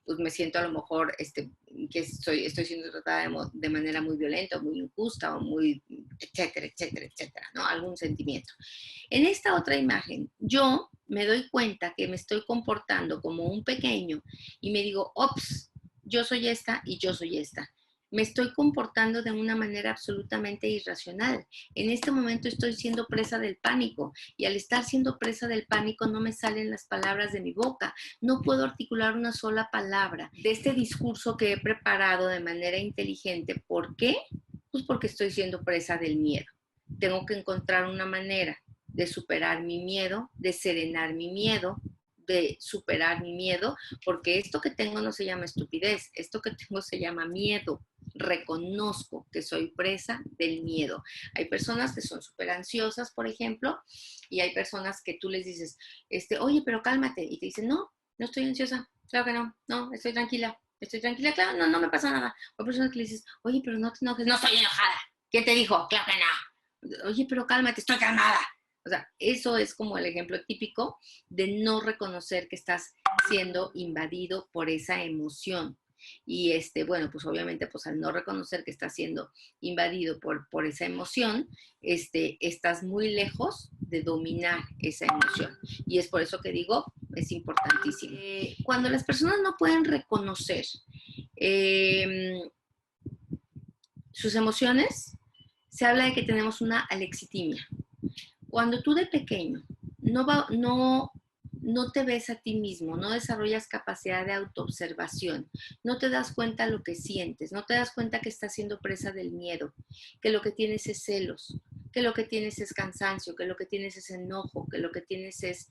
pues, me siento a lo mejor que estoy siendo tratada de manera muy violenta, o muy injusta, o muy, etcétera, etcétera, etcétera, ¿no? Algún sentimiento. En esta otra imagen, yo me doy cuenta que me estoy comportando como un pequeño y me digo, ops, yo soy esta y yo soy esta. Me estoy comportando de una manera absolutamente irracional. En este momento estoy siendo presa del pánico, y al estar siendo presa del pánico no me salen las palabras de mi boca. No puedo articular una sola palabra de este discurso que he preparado de manera inteligente. ¿Por qué? Pues porque estoy siendo presa del miedo. Tengo que encontrar una manera de superar mi miedo, de serenar mi miedo, de superar mi miedo, porque esto que tengo no se llama estupidez, esto que tengo se llama miedo. Reconozco que soy presa del miedo. Hay personas que son súper ansiosas, por ejemplo, y hay personas que tú les dices, oye, pero cálmate, y te dicen, no, no estoy ansiosa, claro que no, no, estoy tranquila, claro, no, no me pasa nada. O hay personas que le dices, oye, pero no te enojes, no estoy enojada, ¿quién te dijo? Claro que no. Oye, pero cálmate, estoy calmada. O sea, eso es como el ejemplo típico de no reconocer que estás siendo invadido por esa emoción. Y bueno, pues obviamente, pues al no reconocer que estás siendo invadido por esa emoción, estás muy lejos de dominar esa emoción. Y es por eso que digo, es importantísimo. Cuando las personas no pueden reconocer sus emociones, se habla de que tenemos una alexitimia. Cuando tú de pequeño no te ves a ti mismo, no desarrollas capacidad de autoobservación, no te das cuenta lo que sientes, no te das cuenta que estás siendo presa del miedo, que lo que tienes es celos, que lo que tienes es cansancio, que lo que tienes es enojo, que lo que tienes es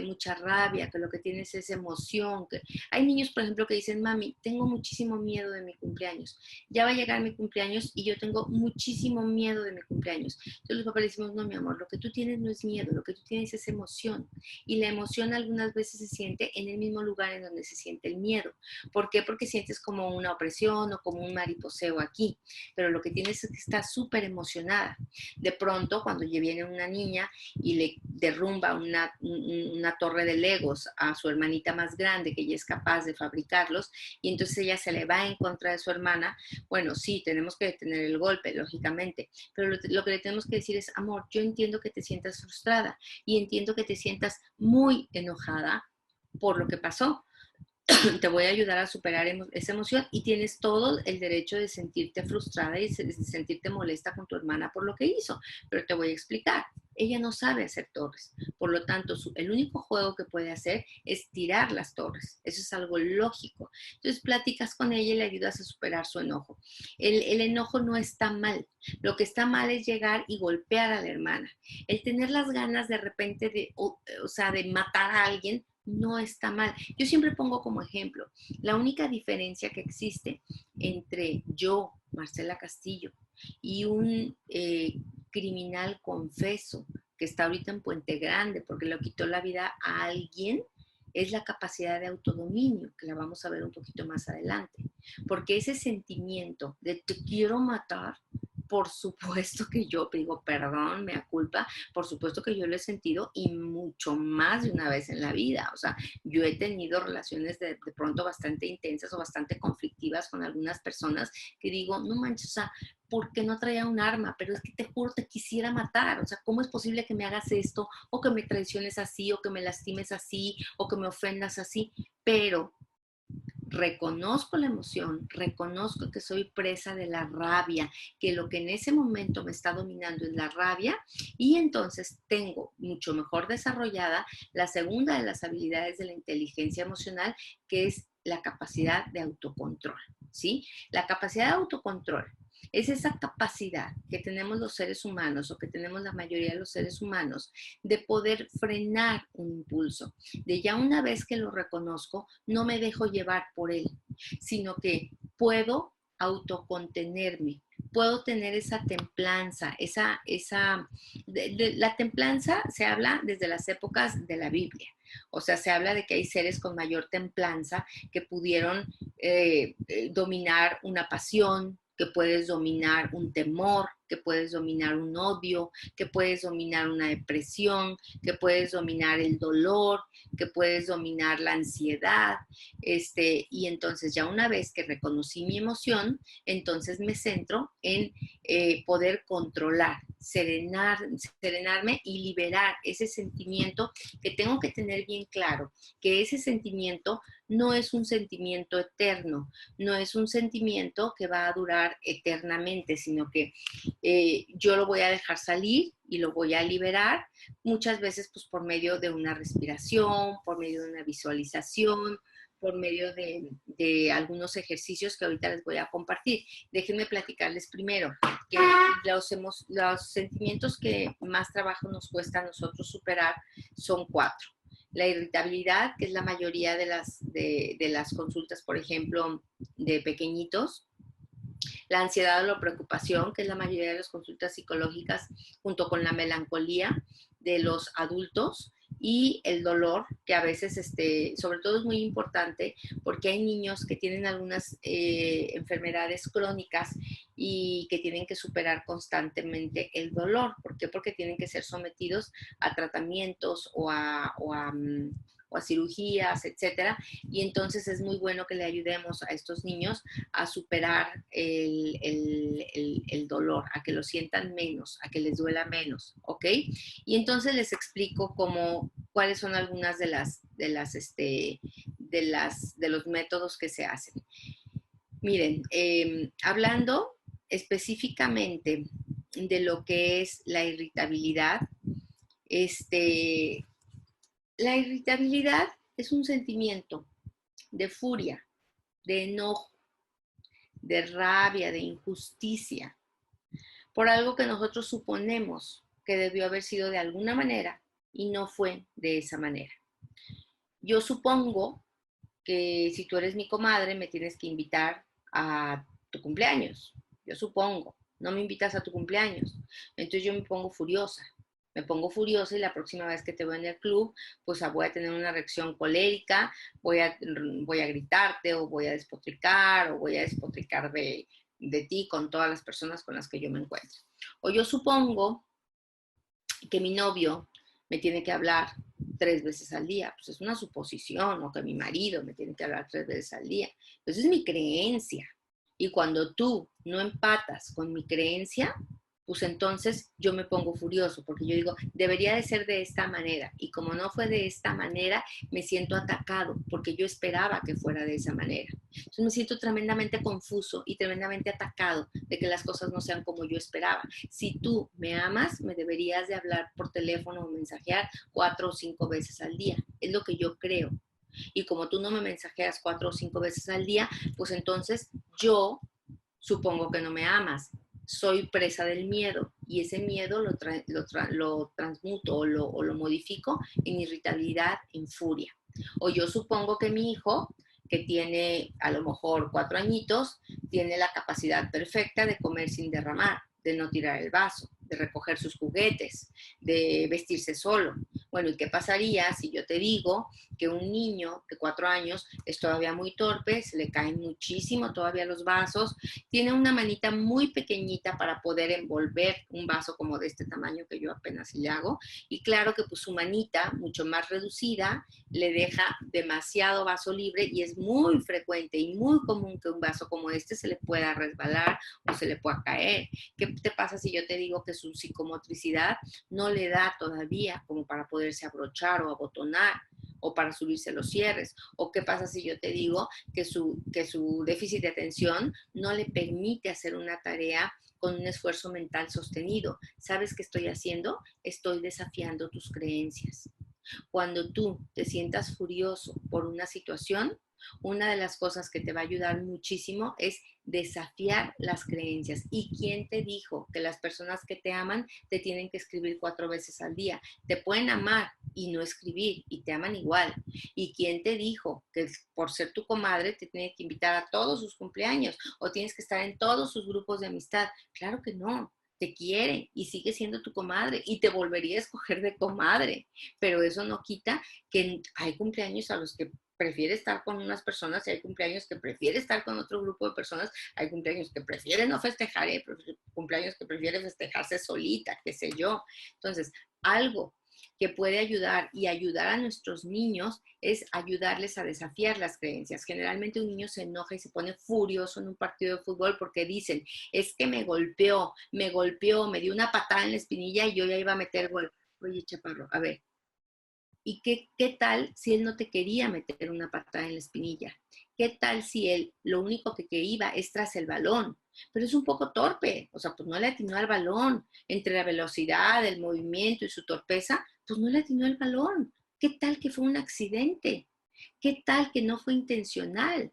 mucha rabia, que lo que tienes es emoción. Hay niños, por ejemplo, que dicen, mami, tengo muchísimo miedo de mi cumpleaños. Ya va a llegar mi cumpleaños y yo tengo muchísimo miedo de mi cumpleaños. Entonces los papás le decimos, no, mi amor, lo que tú tienes no es miedo, lo que tú tienes es emoción. Y la emoción algunas veces se siente en el mismo lugar en donde se siente el miedo. ¿Por qué? Porque sientes como una opresión o como un mariposeo aquí. Pero lo que tienes es que estás súper emocionada. De pronto, cuando viene una niña y le derrumba una torre de Legos a su hermanita más grande, que ella es capaz de fabricarlos, y entonces ella se le va en contra de su hermana, bueno, sí, tenemos que detener el golpe, lógicamente, pero lo que le tenemos que decir es, amor, yo entiendo que te sientas frustrada y entiendo que te sientas muy enojada por lo que pasó. Te voy a ayudar a superar esa emoción, y tienes todo el derecho de sentirte frustrada y de sentirte molesta con tu hermana por lo que hizo, pero te voy a explicar. Ella no sabe hacer torres, por lo tanto, el único juego que puede hacer es tirar las torres. Eso es algo lógico. Entonces, platicas con ella y le ayudas a superar su enojo. El enojo no está mal. Lo que está mal es llegar y golpear a la hermana. El tener las ganas de repente de matar a alguien no está mal. Yo siempre pongo como ejemplo, la única diferencia que existe entre yo, Marcela Castillo, y un criminal confeso que está ahorita en Puente Grande porque le quitó la vida a alguien, es la capacidad de autodominio, que la vamos a ver un poquito más adelante. Porque ese sentimiento de te quiero matar por supuesto que yo digo, perdón, mea culpa, por supuesto que yo lo he sentido y mucho más de una vez en la vida. O sea, yo he tenido relaciones de pronto bastante intensas o bastante conflictivas con algunas personas que digo, no manches, o sea, ¿por qué no traía un arma? Pero es que te juro, te quisiera matar. O sea, ¿cómo es posible que me hagas esto? O que me traiciones así, o que me lastimes así, o que me ofendas así. Pero reconozco la emoción, reconozco que soy presa de la rabia, que lo que en ese momento me está dominando es la rabia y entonces tengo mucho mejor desarrollada la segunda de las habilidades de la inteligencia emocional, que es la capacidad de autocontrol, ¿sí? La capacidad de autocontrol es esa capacidad que tenemos los seres humanos o que tenemos la mayoría de los seres humanos de poder frenar un impulso, de ya una vez que lo reconozco, no me dejo llevar por él, sino que puedo autocontenerme, puedo tener esa templanza, la templanza se habla desde las épocas de la Biblia. O sea, se habla de que hay seres con mayor templanza que pudieron dominar una pasión, que puedes dominar un temor, que puedes dominar un odio, que puedes dominar una depresión, que puedes dominar el dolor, que puedes dominar la ansiedad. Y entonces ya una vez que reconocí mi emoción, entonces me centro en poder controlar, serenarme y liberar ese sentimiento que tengo que tener bien claro, que ese sentimiento no es un sentimiento eterno, no es un sentimiento que va a durar eternamente, sino que yo lo voy a dejar salir y lo voy a liberar, muchas veces pues por medio de una respiración, por medio de una visualización, por medio de algunos ejercicios que ahorita les voy a compartir. Déjenme platicarles primero que los sentimientos que más trabajo nos cuesta a nosotros superar son 4. La irritabilidad, que es la mayoría de las consultas, por ejemplo, de pequeñitos. La ansiedad o la preocupación, que es la mayoría de las consultas psicológicas, junto con la melancolía de los adultos, y el dolor, que a veces, sobre todo es muy importante porque hay niños que tienen algunas enfermedades crónicas y que tienen que superar constantemente el dolor. ¿Por qué? Porque tienen que ser sometidos a tratamientos o a cirugías, etcétera, y entonces es muy bueno que le ayudemos a estos niños a superar el dolor, a que lo sientan menos, a que les duela menos, ¿ok? Y entonces les explico cuáles son algunas de los métodos que se hacen. Miren, hablando específicamente de lo que es la irritabilidad, la irritabilidad es un sentimiento de furia, de enojo, de rabia, de injusticia, por algo que nosotros suponemos que debió haber sido de alguna manera y no fue de esa manera. Yo supongo que si tú eres mi comadre, me tienes que invitar a tu cumpleaños. Yo supongo, no me invitas a tu cumpleaños. Entonces yo me pongo furiosa. Me pongo furiosa y la próxima vez que te veo en el club, pues voy a tener una reacción colérica, voy a gritarte o voy a despotricar o voy a despotricar de ti con todas las personas con las que yo me encuentro. O yo supongo que mi novio me tiene que hablar 3 veces al día. Pues es una suposición, o que mi marido me tiene que hablar 3 veces al día. Entonces es mi creencia. Y cuando tú no empatas con mi creencia, pues entonces yo me pongo furioso, porque yo digo, debería de ser de esta manera. Y como no fue de esta manera, me siento atacado, porque yo esperaba que fuera de esa manera. Entonces me siento tremendamente confuso y tremendamente atacado de que las cosas no sean como yo esperaba. Si tú me amas, me deberías de hablar por teléfono o mensajear 4 o 5 veces al día. Es lo que yo creo. Y como tú no me mensajeas 4 o 5 veces al día, pues entonces yo supongo que no me amas. Soy presa del miedo y ese miedo lo transmuto o lo modifico en irritabilidad, en furia. O yo supongo que mi hijo, que tiene a lo mejor 4 añitos, tiene la capacidad perfecta de comer sin derramar, de no tirar el vaso. de recoger sus juguetes, de vestirse solo. Bueno, ¿y qué pasaría si yo te digo que un niño de 4 años es todavía muy torpe, se le caen muchísimo todavía los vasos, tiene una manita muy pequeñita para poder envolver un vaso como de este tamaño que yo apenas le hago, y claro que pues su manita, mucho más reducida, le deja demasiado vaso libre y es muy frecuente y muy común que un vaso como este se le pueda resbalar o se le pueda caer. ¿Qué te pasa si yo te digo que su psicomotricidad no le da todavía como para poderse abrochar o abotonar o para subirse los cierres? ¿O qué pasa si yo te digo que su déficit de atención no le permite hacer una tarea con un esfuerzo mental sostenido? ¿Sabes qué estoy haciendo? Estoy desafiando tus creencias. Cuando tú te sientas furioso por una situación, una de las cosas que te va a ayudar muchísimo es desafiar las creencias. ¿Y quién te dijo que las personas que te aman te tienen que escribir 4 veces al día? Te pueden amar y no escribir y te aman igual. ¿Y quién te dijo que por ser tu comadre te tiene que invitar a todos sus cumpleaños o tienes que estar en todos sus grupos de amistad? Claro que no. Te quiere y sigue siendo tu comadre y te volvería a escoger de comadre, pero eso no quita que hay cumpleaños a los que prefiere estar con unas personas y hay cumpleaños que prefiere estar con otro grupo de personas, hay cumpleaños que prefiere no festejar, hay cumpleaños que prefiere festejarse solita, qué sé yo. Entonces, algo que puede ayudar y ayudar a nuestros niños es ayudarles a desafiar las creencias. Generalmente un niño se enoja y se pone furioso en un partido de fútbol porque dicen, es que me golpeó, me dio una patada en la espinilla y yo ya iba a meter gol. Oye, chaparro, a ver, ¿y qué tal si él no te quería meter una patada en la espinilla? ¿Qué tal si él lo único que iba es tras el balón? Pero es un poco torpe, o sea, pues no le atinó al balón. Entre la velocidad, el movimiento y su torpeza, pues no le atinó al balón. ¿Qué tal que fue un accidente? ¿Qué tal que no fue intencional?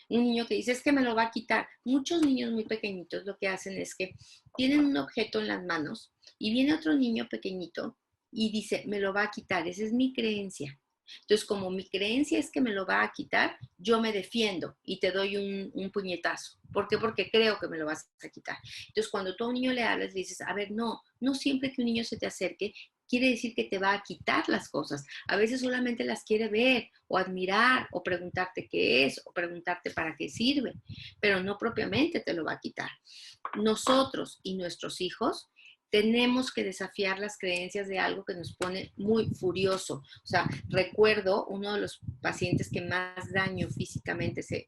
Un niño que dice, es que me lo va a quitar. Muchos niños muy pequeñitos lo que hacen es que tienen un objeto en las manos y viene otro niño pequeñito y dice, me lo va a quitar. Esa es mi creencia. Entonces, como mi creencia es que me lo va a quitar, yo me defiendo y te doy un puñetazo. ¿Por qué? Porque creo que me lo vas a quitar. Entonces, cuando tú a un niño le hablas, le dices, a ver, no siempre que un niño se te acerque, quiere decir que te va a quitar las cosas. A veces solamente las quiere ver o admirar o preguntarte qué es o preguntarte para qué sirve, pero no propiamente te lo va a quitar. Nosotros y nuestros hijos tenemos que desafiar las creencias de algo que nos pone muy furioso. O sea, recuerdo uno de los pacientes que más daño físicamente se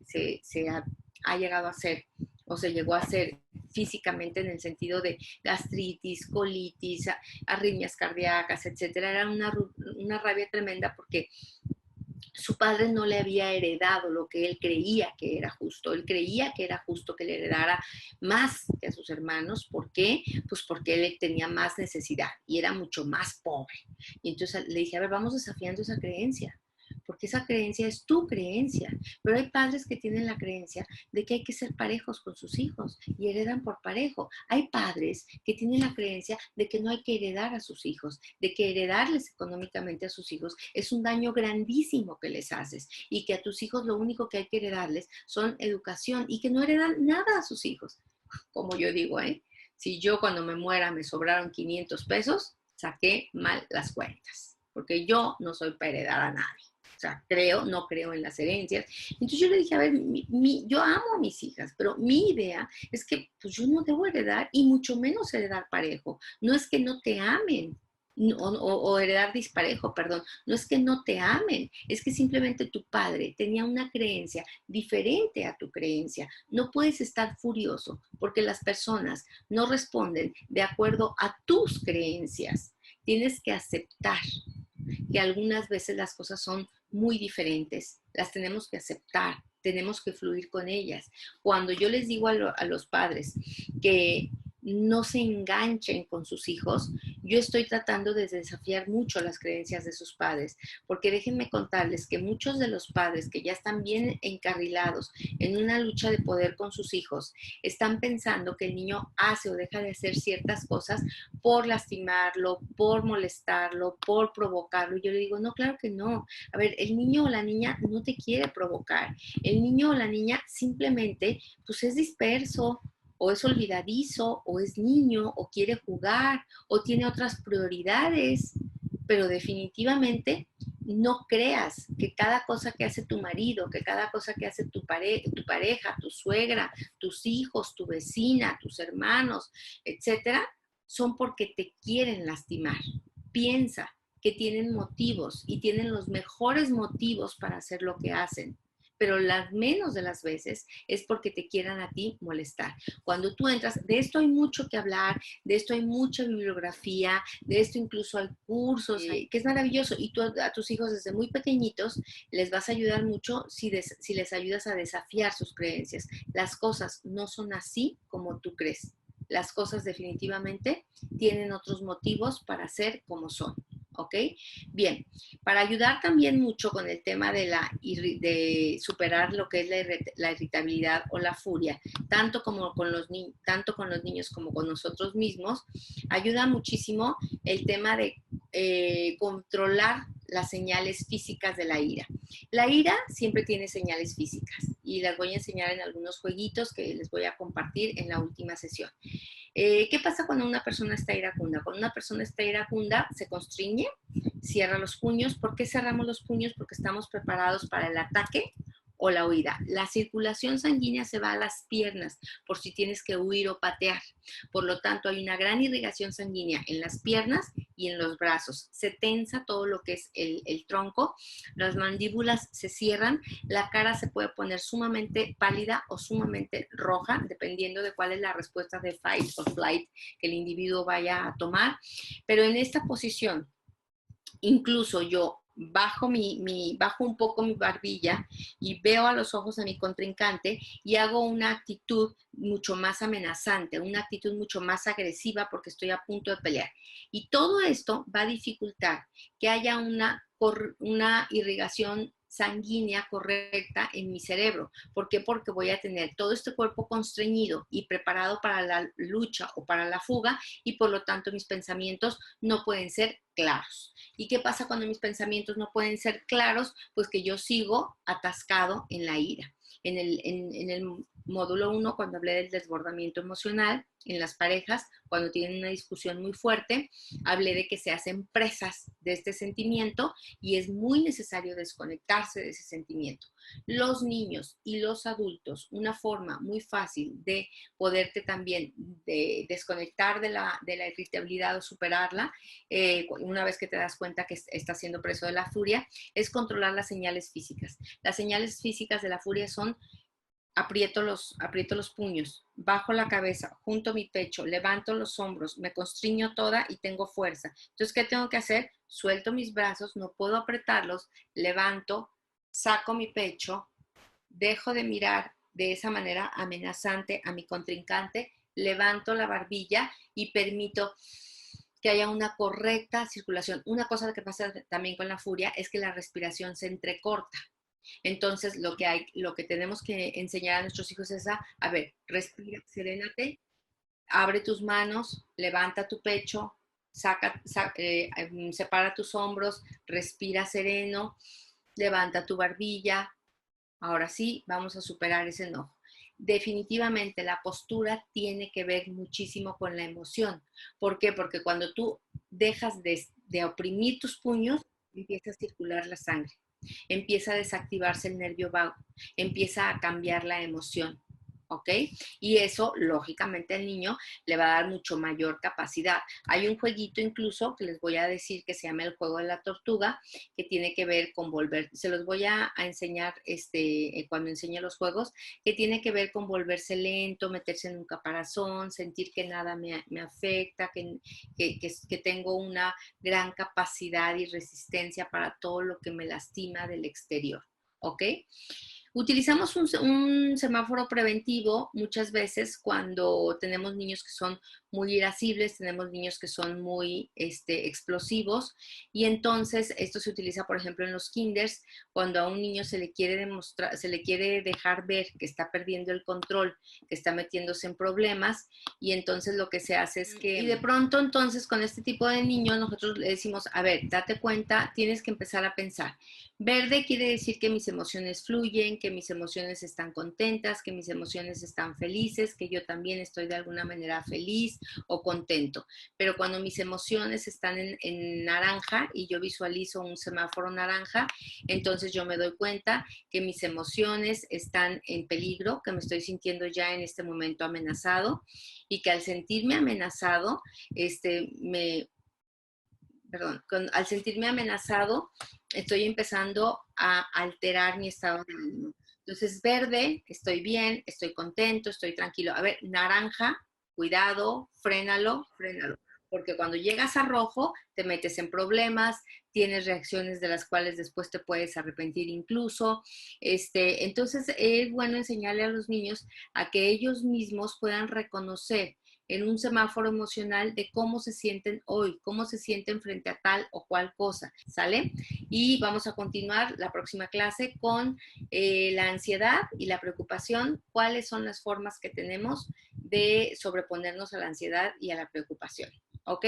ha llegado a hacer o se llegó a hacer físicamente en el sentido de gastritis, colitis, arritmias cardíacas, etcétera. Era una rabia tremenda porque su padre no le había heredado lo que él creía que era justo. Él creía que era justo que le heredara más que a sus hermanos. ¿Por qué? Pues porque él tenía más necesidad y era mucho más pobre. Y entonces le dije, a ver, vamos desafiando esa creencia, porque esa creencia es tu creencia. Pero hay padres que tienen la creencia de que hay que ser parejos con sus hijos y heredan por parejo. Hay padres que tienen la creencia de que no hay que heredar a sus hijos, de que heredarles económicamente a sus hijos es un daño grandísimo que les haces y que a tus hijos lo único que hay que heredarles son educación y que no heredan nada a sus hijos. Como yo digo, si yo cuando me muera me sobraron 500 pesos, saqué mal las cuentas, porque yo no soy para heredar a nadie. O sea, no creo en las herencias. Entonces yo le dije, a ver, yo amo a mis hijas, pero mi idea es que pues yo no debo heredar y mucho menos heredar parejo. No es que no te amen, o heredar disparejo, perdón. No es que no te amen, es que simplemente tu padre tenía una creencia diferente a tu creencia. No puedes estar furioso porque las personas no responden de acuerdo a tus creencias. Tienes que aceptar que algunas veces las cosas son muy diferentes, las tenemos que aceptar, tenemos que fluir con ellas. Cuando yo les digo a los padres que no se enganchen con sus hijos, yo estoy tratando de desafiar mucho las creencias de sus padres, porque déjenme contarles que muchos de los padres que ya están bien encarrilados en una lucha de poder con sus hijos, están pensando que el niño hace o deja de hacer ciertas cosas por lastimarlo, por molestarlo, por provocarlo. Y yo le digo, no, claro que no. A ver, el niño o la niña no te quiere provocar. El niño o la niña simplemente, pues es disperso, o es olvidadizo, o es niño, o quiere jugar, o tiene otras prioridades, pero definitivamente no creas que cada cosa que hace tu marido, que cada cosa que hace tu pareja, tu suegra, tus hijos, tu vecina, tus hermanos, etcétera, son porque te quieren lastimar. Piensa que tienen motivos y tienen los mejores motivos para hacer lo que hacen, pero las menos de las veces es porque te quieran a ti molestar. Cuando tú entras, de esto hay mucho que hablar, de esto hay mucha bibliografía, de esto incluso hay cursos, que es maravilloso, y tú a tus hijos desde muy pequeñitos les vas a ayudar mucho si les ayudas a desafiar sus creencias. Las cosas no son así como tú crees. Las cosas definitivamente tienen otros motivos para ser como son. ¿Ok? Bien, para ayudar también mucho con el tema de superar lo que es la irritabilidad o la furia, tanto con los niños como con nosotros mismos, ayuda muchísimo el tema de controlar las señales físicas de la ira. La ira siempre tiene señales físicas y las voy a enseñar en algunos jueguitos que les voy a compartir en la última sesión. ¿Qué pasa cuando una persona está iracunda? Cuando una persona está iracunda, se constriñe, cierra los puños. ¿Por qué cerramos los puños? Porque estamos preparados para el ataque o la huida. La circulación sanguínea se va a las piernas por si tienes que huir o patear. Por lo tanto, hay una gran irrigación sanguínea en las piernas y en los brazos. Se tensa todo lo que es el tronco, las mandíbulas se cierran, la cara se puede poner sumamente pálida o sumamente roja, dependiendo de cuál es la respuesta de fight o flight que el individuo vaya a tomar. Pero en esta posición, incluso yo bajo un poco mi barbilla y veo a los ojos de mi contrincante y hago una actitud mucho más amenazante, una actitud mucho más agresiva porque estoy a punto de pelear. Y todo esto va a dificultar que haya una irrigación sanguínea correcta en mi cerebro. ¿Por qué? Porque voy a tener todo este cuerpo constreñido y preparado para la lucha o para la fuga y por lo tanto mis pensamientos no pueden ser claros. ¿Y qué pasa cuando mis pensamientos no pueden ser claros? Pues que yo sigo atascado en la ira. En el módulo 1, cuando hablé del desbordamiento emocional en las parejas, cuando tienen una discusión muy fuerte, hablé de que se hacen presas de este sentimiento y es muy necesario desconectarse de ese sentimiento. Los niños y los adultos, una forma muy fácil de poderte también desconectar de la irritabilidad o superarla, una vez que te das cuenta que estás siendo preso de la furia, es controlar las señales físicas. Las señales físicas de la furia son: aprieto los puños, bajo la cabeza, junto mi pecho, levanto los hombros, me constriño toda y tengo fuerza. Entonces, ¿qué tengo que hacer? Suelto mis brazos, no puedo apretarlos, levanto, saco mi pecho, dejo de mirar de esa manera amenazante a mi contrincante, levanto la barbilla y permito que haya una correcta circulación. Una cosa que pasa también con la furia es que la respiración se entrecorta. Entonces, lo que tenemos que enseñar a nuestros hijos es a ver, respira, serénate, abre tus manos, levanta tu pecho, separa tus hombros, respira sereno, levanta tu barbilla. Ahora sí, vamos a superar ese enojo. Definitivamente la postura tiene que ver muchísimo con la emoción. ¿Por qué? Porque cuando tú dejas de oprimir tus puños, empieza a circular la sangre, empieza a desactivarse el nervio vago, empieza a cambiar la emoción. ¿Ok? Y eso, lógicamente, al niño le va a dar mucho mayor capacidad. Hay un jueguito incluso que les voy a decir que se llama el juego de la tortuga, que tiene que ver con se los voy a enseñar cuando enseñe los juegos, que tiene que ver con volverse lento, meterse en un caparazón, sentir que nada me afecta, que tengo una gran capacidad y resistencia para todo lo que me lastima del exterior. ¿Ok? Utilizamos un semáforo preventivo muchas veces cuando tenemos niños que son muy irascibles, tenemos niños que son muy explosivos, y entonces esto se utiliza, por ejemplo, en los kinders, cuando a un niño se le quiere dejar ver que está perdiendo el control, que está metiéndose en problemas, y entonces lo que se hace es que, y de pronto entonces con este tipo de niños nosotros le decimos, a ver, date cuenta, tienes que empezar a pensar, Verde quiere decir que mis emociones fluyen, que mis emociones están contentas, que mis emociones están felices, que yo también estoy de alguna manera feliz o contento. Pero cuando mis emociones están en naranja y yo visualizo un semáforo naranja, entonces yo me doy cuenta que mis emociones están en peligro, que me estoy sintiendo ya en este momento amenazado y que al sentirme amenazado, al sentirme amenazado, estoy empezando a alterar mi estado de ánimo. Entonces, verde, estoy bien, estoy contento, estoy tranquilo. A ver, naranja, cuidado, frénalo, frénalo. Porque cuando llegas a rojo, te metes en problemas, tienes reacciones de las cuales después te puedes arrepentir incluso. Entonces, es bueno enseñarle a los niños a que ellos mismos puedan reconocer en un semáforo emocional de cómo se sienten hoy, cómo se sienten frente a tal o cual cosa, ¿sale? Y vamos a continuar la próxima clase con la ansiedad y la preocupación, cuáles son las formas que tenemos de sobreponernos a la ansiedad y a la preocupación, ¿ok?